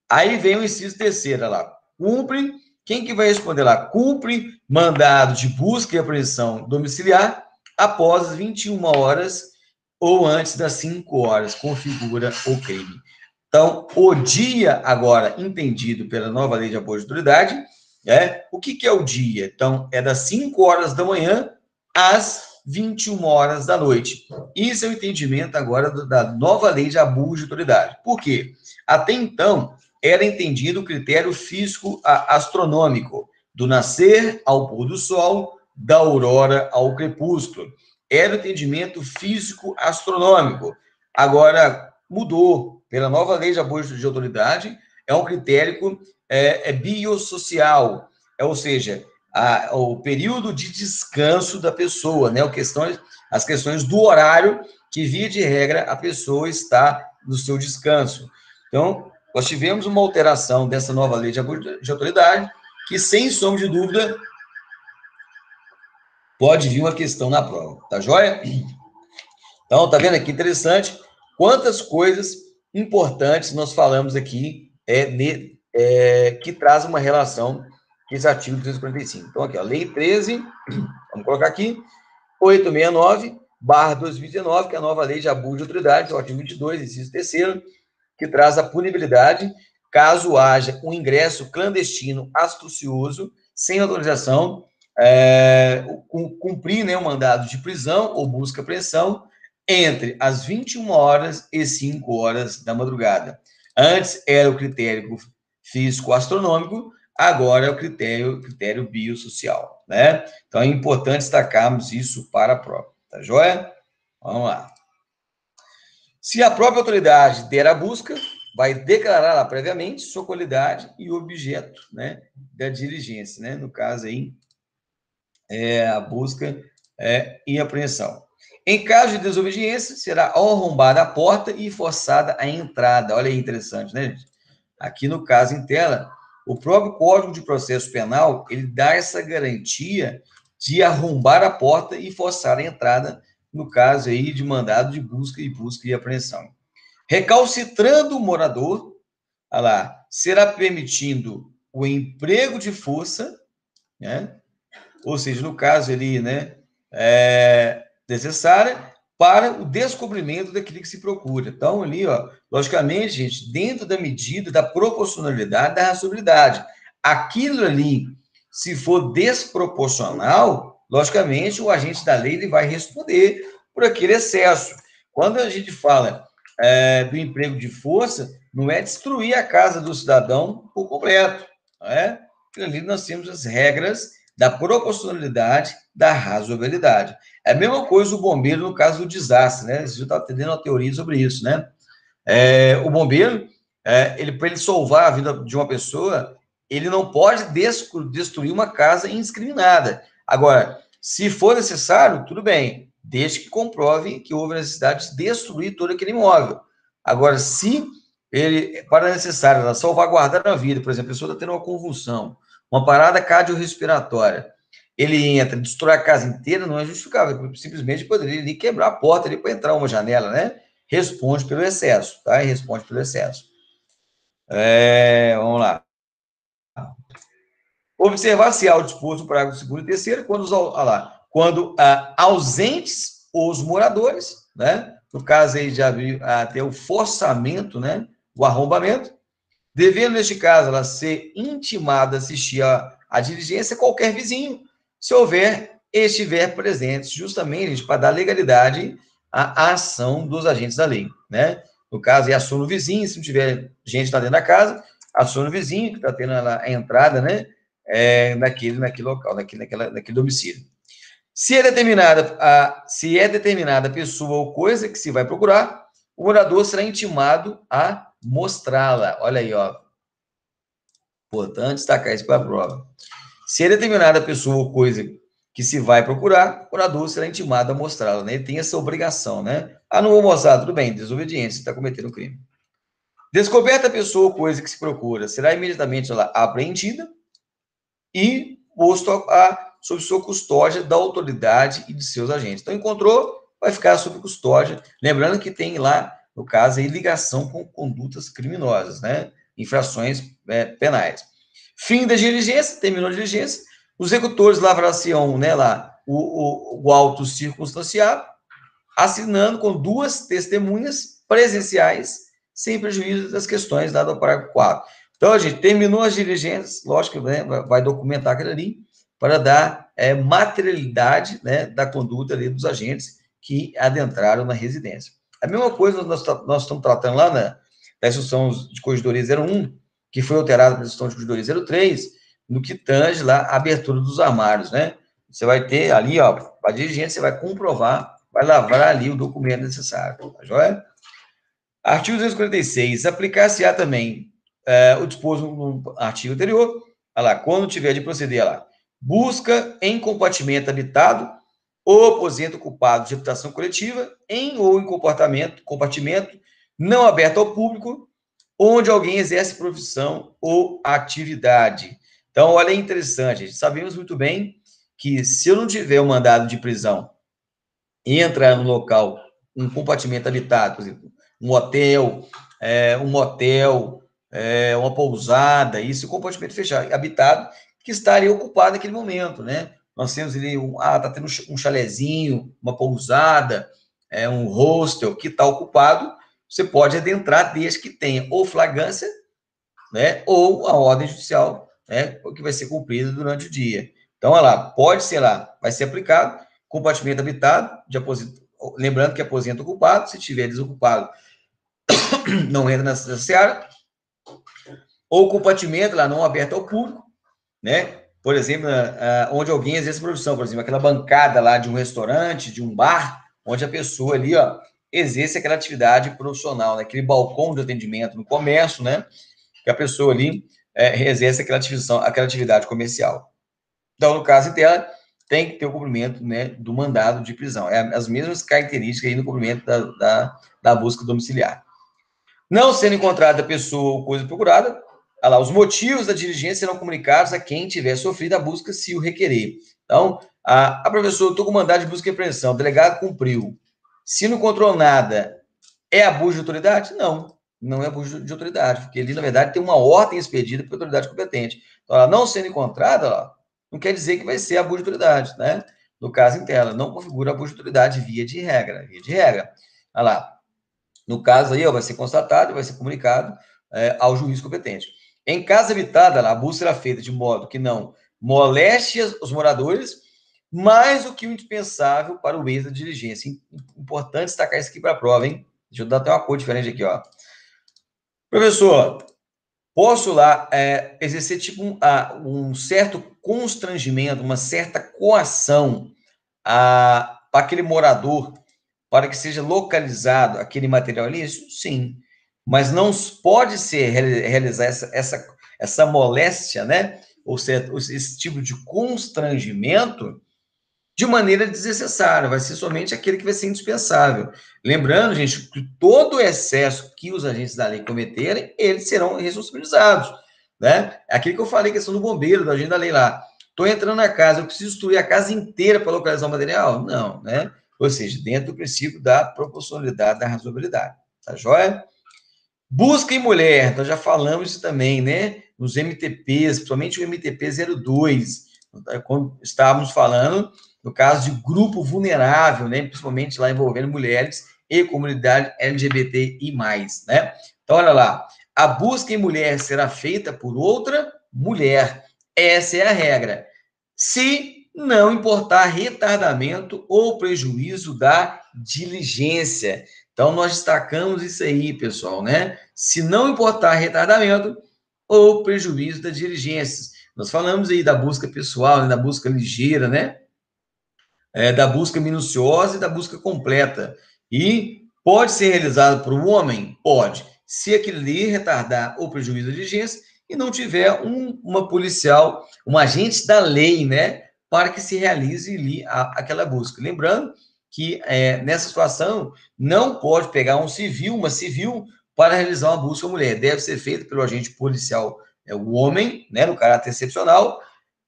Aí vem o inciso 3º, lá, cumpre, quem que vai responder lá? Cumpre mandado de busca e apreensão domiciliar após as 21 horas ou antes das 5 horas, configura o crime. Então, o dia, agora, entendido pela nova lei de apoio de autoridade, o que é o dia? Então, é das 5 horas da manhã às 21 horas da noite. Isso é o entendimento agora da nova lei de abuso de autoridade. Por quê? Até então, era entendido o critério físico astronômico, do nascer ao pôr do sol, da aurora ao crepúsculo. Era o entendimento físico astronômico. Agora, mudou. Pela nova lei de abuso de autoridade, é um critério biosocial, ou seja, o período de descanso da pessoa, né? As questões do horário que, via de regra, a pessoa está no seu descanso. Então, nós tivemos uma alteração dessa nova lei de abuso de autoridade, que, sem sombra de dúvida, pode vir uma questão na prova, tá joia? Então, tá vendo aqui, interessante, quantas coisas importantes nós falamos aqui, que traz uma relação com esse artigo 345. Então, aqui, lei 13, vamos colocar aqui, 869/2019, que é a nova lei de abuso de autoridade, o artigo 22, inciso 3º, que traz a punibilidade caso haja um ingresso clandestino astucioso, sem autorização, cumprir, né, um mandado de prisão ou busca e apreensão entre as 21 horas e 5 horas da madrugada. Antes era o critério físico astronômico, Agora é o critério biosocial, né? Então é importante destacarmos isso para a prova, tá joia? Vamos lá. Se a própria autoridade der a busca, vai declarar lá previamente sua qualidade e objeto, né, da diligência, né? No caso aí, a busca e apreensão. Em caso de desobediência, será arrombada a porta e forçada a entrada. Olha aí, interessante, né, gente? Aqui no caso em tela, o próprio Código de Processo Penal, ele dá essa garantia de arrombar a porta e forçar a entrada, no caso aí de mandado de busca e apreensão. Recalcitrando o morador, olha lá, será permitindo o emprego de força, né? Ou seja, no caso ali, né, necessária para o descobrimento daquilo que se procura. Então, ali, ó, logicamente, gente, dentro da medida da proporcionalidade, da razoabilidade. Aquilo ali, se for desproporcional, logicamente, o agente da lei ele vai responder por aquele excesso. Quando a gente fala do emprego de força, não é destruir a casa do cidadão por completo, não é? Porque ali nós temos as regras da proporcionalidade, da razoabilidade. É a mesma coisa o bombeiro no caso do desastre, né? Você já está entendendo uma teoria sobre isso, né? O bombeiro, ele para ele salvar a vida de uma pessoa, ele não pode destruir uma casa indiscriminada. Agora, se for necessário, tudo bem, desde que comprove que houve necessidade de destruir todo aquele imóvel. Agora, se ele, para necessário, salvaguardar a vida, por exemplo, a pessoa está tendo uma convulsão, uma parada cardiorrespiratória, ele entra, destrói a casa inteira, não é justificável, simplesmente poderia ali quebrar a porta ali para entrar uma janela, né? Responde pelo excesso, tá? E responde pelo excesso. Vamos lá. Observar se há o disposto no parágrafo 2º e 3º, quando ausentes os moradores, né? No caso aí já viu até o forçamento, né? O arrombamento, devendo, neste caso, ela ser intimada a assistir a diligência qualquer vizinho, se estiver presente, justamente para dar legalidade à ação dos agentes da lei, né? No caso, aciona o vizinho, se não tiver gente lá dentro da casa, aciona o vizinho, que está tendo a entrada, né? Naquele local, naquele domicílio. Se é determinada a pessoa ou coisa que se vai procurar, o morador será intimado a mostrá-la. Olha aí, ó. Importante destacar isso para a prova. Se é determinada a pessoa ou coisa que se vai procurar, o morador será intimado a mostrá-la, né? Ele tem essa obrigação, né? Não vou mostrar, tudo bem, desobediência, está cometendo um crime. Descoberta a pessoa ou coisa que se procura, será imediatamente apreendida e posto sob sua custódia da autoridade e de seus agentes. Então, encontrou, vai ficar sob custódia. Lembrando que tem lá, no caso, aí, ligação com condutas criminosas, né? Infrações penais. Fim da diligência, terminou a diligência, os executores lavrar-se-ão, né, lá, o auto circunstanciado, assinando com 2 testemunhas presenciais, sem prejuízo das questões dadas ao parágrafo 4. Então, a gente terminou as diligências, lógico, né, vai documentar aquilo ali, para dar materialidade, né, da conduta ali dos agentes que adentraram na residência. A mesma coisa nós estamos tratando lá da instrução de corregedoria 01, que foi alterada pela instrução de corregedoria 03, no que tange lá a abertura dos armários, né? Você vai ter ali, ó, a diligência, você vai comprovar, vai lavrar ali o documento necessário, tá joia? Artigo 246, aplicar-se-á também o disposto no artigo anterior, olha lá, quando tiver de proceder lá, busca em compartimento habitado ou aposento ocupado de habitação coletiva, em compartimento não aberto ao público, onde alguém exerce profissão ou atividade. Então, olha, é interessante, sabemos muito bem que se eu não tiver um mandado de prisão e entrar no local, um compartimento habitado, por exemplo, um hotel, um motel, uma pousada, isso, compartimento fechado, habitado, que estaria ocupado naquele momento, né? Nós temos ali, tá tendo um chalezinho, uma pousada, um hostel que está ocupado, você pode adentrar desde que tenha ou flagrância, né, ou a ordem judicial, né, que vai ser cumprida durante o dia. Então, olha lá, pode ser lá, vai ser aplicado, compartimento habitado, lembrando que aposento ocupado, se tiver desocupado, não entra nessa seara, ou compartimento lá não aberto ao público, né? Por exemplo, onde alguém exerce produção, por exemplo, aquela bancada lá de um restaurante, de um bar, onde a pessoa ali, ó, exerce aquela atividade profissional, né? Aquele balcão de atendimento no comércio, né? Que a pessoa ali exerce aquela atividade comercial. Então, no caso dela, tem que ter o cumprimento, né, do mandado de prisão. É as mesmas características aí no cumprimento da busca domiciliar. Não sendo encontrada a pessoa ou coisa procurada, lá, os motivos da diligência serão comunicados a quem tiver sofrido a busca, se o requerer. Então, a professora, estou com mandado de busca e apreensão, o delegado cumpriu. Se não encontrou nada, é abuso de autoridade? Não, não é abuso de autoridade, porque ali, na verdade, tem uma ordem expedida pela autoridade competente. Então, ela não sendo encontrada, ó, não quer dizer que vai ser abuso de autoridade, né? No caso em tela, não configura abuso de autoridade via de regra, Olha lá. No caso aí, ó, vai ser constatado, vai ser comunicado ao juiz competente. Em casa habitada, lá, a busca será feita de modo que não moleste os moradores, mais do que o indispensável para o êxito da diligência. Importante destacar isso aqui para a prova, hein? Deixa eu dar até uma cor diferente aqui, ó. Professor, posso lá exercer tipo um certo constrangimento, uma certa coação para aquele morador, para que seja localizado aquele material ilícito? Sim. Mas não pode ser realizar essa moléstia, né? Ou seja, esse tipo de constrangimento de maneira desnecessária, vai ser somente aquele que vai ser indispensável. Lembrando, gente, que todo o excesso que os agentes da lei cometerem, eles serão responsabilizados, né? Aquilo que eu falei, questão do bombeiro, do agente da lei lá. Estou entrando na casa, eu preciso destruir a casa inteira para localizar o material? Não, né? Ou seja, dentro do princípio da proporcionalidade, da razoabilidade. Tá joia? Busca em mulher, nós já falamos isso também, né? Nos MTPs, principalmente o MTP 02, quando estávamos falando, no caso de grupo vulnerável, né? Principalmente lá envolvendo mulheres e comunidade LGBTI+, né? Então, olha lá, a busca em mulher será feita por outra mulher. Essa é a regra. Se não importar retardamento ou prejuízo da diligência. Então, nós destacamos isso aí, pessoal, né? Se não importar retardamento ou prejuízo das diligências. Nós falamos aí da busca pessoal, né? Da busca ligeira, né? Da busca minuciosa e da busca completa. E pode ser realizado por um homem? Pode. Se aquele ali retardar ou prejuízo da diligência e não tiver uma policial, um agente da lei, né? Para que se realize ali aquela busca. Lembrando que nessa situação não pode pegar uma civil, para realizar uma busca à mulher. Deve ser feita pelo agente policial, o homem, né, no caráter excepcional,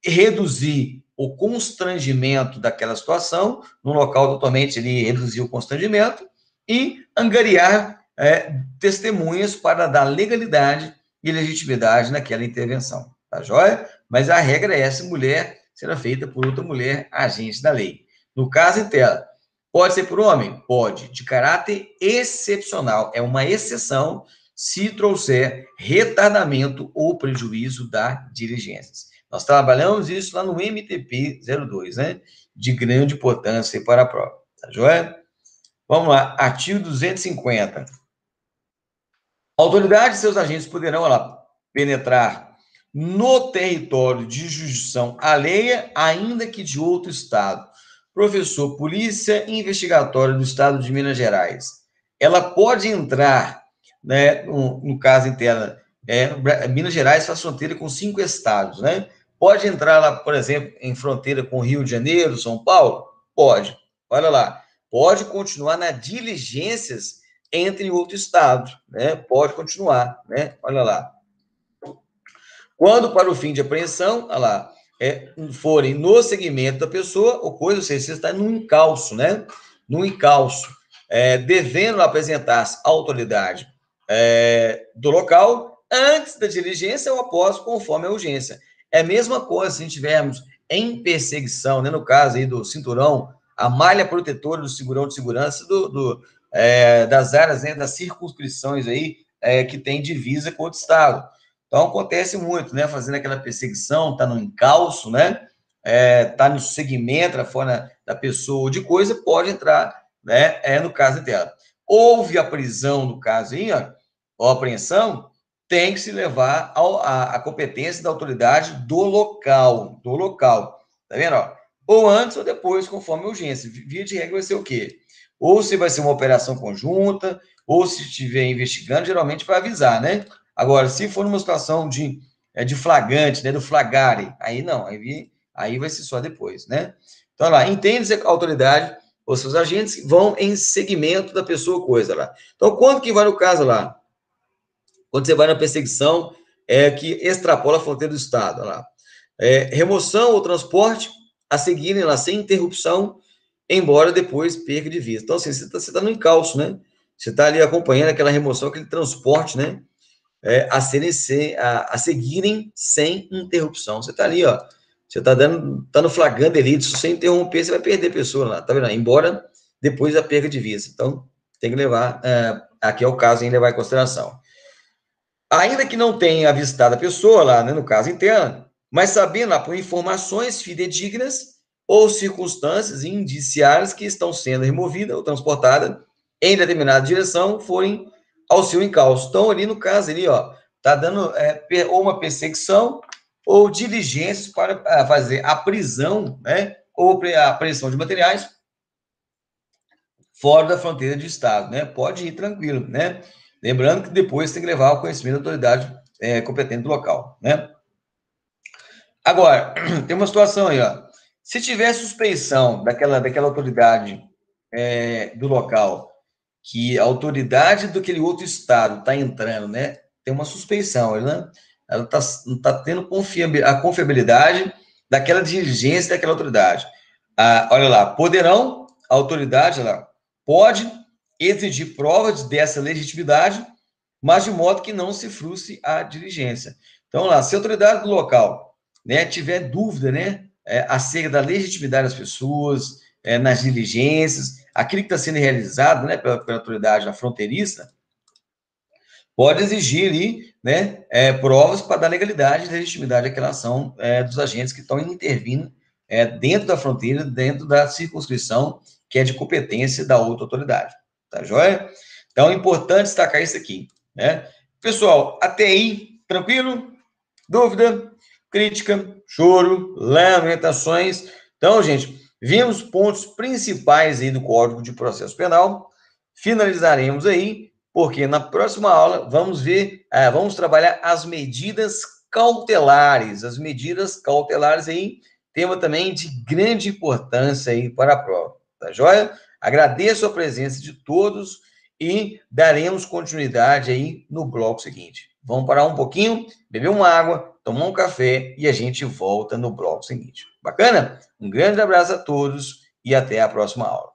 reduzir o constrangimento daquela situação, no local totalmente ele reduzir o constrangimento e angariar testemunhas para dar legalidade e legitimidade naquela intervenção. Tá joia? Mas a regra é essa: mulher será feita por outra mulher, agente da lei. No caso em tela, pode ser por homem? Pode, de caráter excepcional, é uma exceção se trouxer retardamento ou prejuízo da diligência. Nós trabalhamos isso lá no MTP 02, né? De grande importância para a prova. Tá joia? Vamos lá, artigo 250. A autoridade e seus agentes poderão lá, penetrar no território de jurisdição alheia, ainda que de outro estado. Professor, Polícia Investigatória do Estado de Minas Gerais, ela pode entrar, né, no caso interno, Minas Gerais faz fronteira com 5 estados, né? Pode entrar lá, por exemplo, em fronteira com Rio de Janeiro, São Paulo? Pode. Olha lá, pode continuar nas diligências entre outro estado, né? Pode continuar, né? Olha lá. Quando para o fim de apreensão, olha lá, forem no segmento da pessoa, ou coisa, ou seja, você está num encalço, né? Num encalço, devendo apresentar-se à autoridade do local antes da diligência ou após, conforme a urgência. É a mesma coisa se a gente tivermos em perseguição, né? No caso aí do cinturão, a malha protetora do cinturão de segurança das áreas, né? Das circunscrições aí que tem divisa com outro estado. Então, acontece muito, né? Fazendo aquela perseguição, tá no encalço, né? Tá no segmento, fora da pessoa ou de coisa, pode entrar, né? No caso dela. Houve a prisão, no caso aí, ó, ou a apreensão, tem que se levar a competência da autoridade do local, tá vendo, ó? Ou antes ou depois, conforme a urgência. Via de regra vai ser o quê? Ou se vai ser uma operação conjunta, ou se estiver investigando, geralmente vai avisar, né? Agora, se for numa situação de flagrante, né, do flagrare, aí não, aí vai ser só depois, né? Então, lá, entende-se que a autoridade, os seus agentes vão em segmento da pessoa ou coisa lá. Então, quando que vai no caso lá? Quando você vai na perseguição que extrapola a fronteira do Estado, lá. Remoção ou transporte a seguirem lá sem interrupção, embora depois perca de vista. Então, assim, você tá no encalço, né? Você está ali acompanhando aquela remoção, aquele transporte, né? A seguirem sem interrupção. Você está ali, ó. Você tá no flagrante delito. Se você interromper, você vai perder a pessoa lá, tá vendo? Embora depois da perca de vista. Então, tem que levar, aqui é o caso, em levar em consideração. Ainda que não tenha avistado a pessoa lá, né, no caso interno, mas sabendo lá por informações fidedignas ou circunstâncias indiciárias que estão sendo removidas ou transportadas em determinada direção forem ao seu encalço. Então, ali no caso, ali, ó, tá dando ou uma perseguição ou diligências para fazer a prisão, né, ou a apreensão de materiais fora da fronteira de Estado, né? Pode ir tranquilo, né? Lembrando que depois tem que levar ao conhecimento da autoridade competente do local, né? Agora, tem uma situação aí, ó. Se tiver suspeição daquela autoridade do local, que a autoridade daquele outro estado está entrando, né? Tem uma suspeição, né? Ela não está tendo a confiabilidade daquela diligência daquela autoridade. Olha lá, poderão, a autoridade, ela pode exigir provas dessa legitimidade, mas de modo que não se frustre a diligência. Então, lá, se a autoridade do local, né, tiver dúvida, né, acerca da legitimidade das pessoas, nas diligências, aquilo que está sendo realizado, né, pela autoridade fronteiriça, pode exigir ali, né, provas para dar legalidade e legitimidade àquela ação dos agentes que estão intervindo dentro da fronteira, dentro da circunscrição que é de competência da outra autoridade. Tá joia? Então, é importante destacar isso aqui, né? Pessoal, até aí, tranquilo? Dúvida? Crítica? Choro? Lamentações? Então, gente, vimos pontos principais aí do Código de Processo Penal. Finalizaremos aí, porque na próxima aula vamos ver, vamos trabalhar as medidas cautelares. As medidas cautelares aí, tema também de grande importância aí para a prova. Tá joia? Agradeço a presença de todos e daremos continuidade aí no bloco seguinte. Vamos parar um pouquinho, beber uma água, tomar um café e a gente volta no bloco seguinte. Bacana? Um grande abraço a todos e até a próxima aula.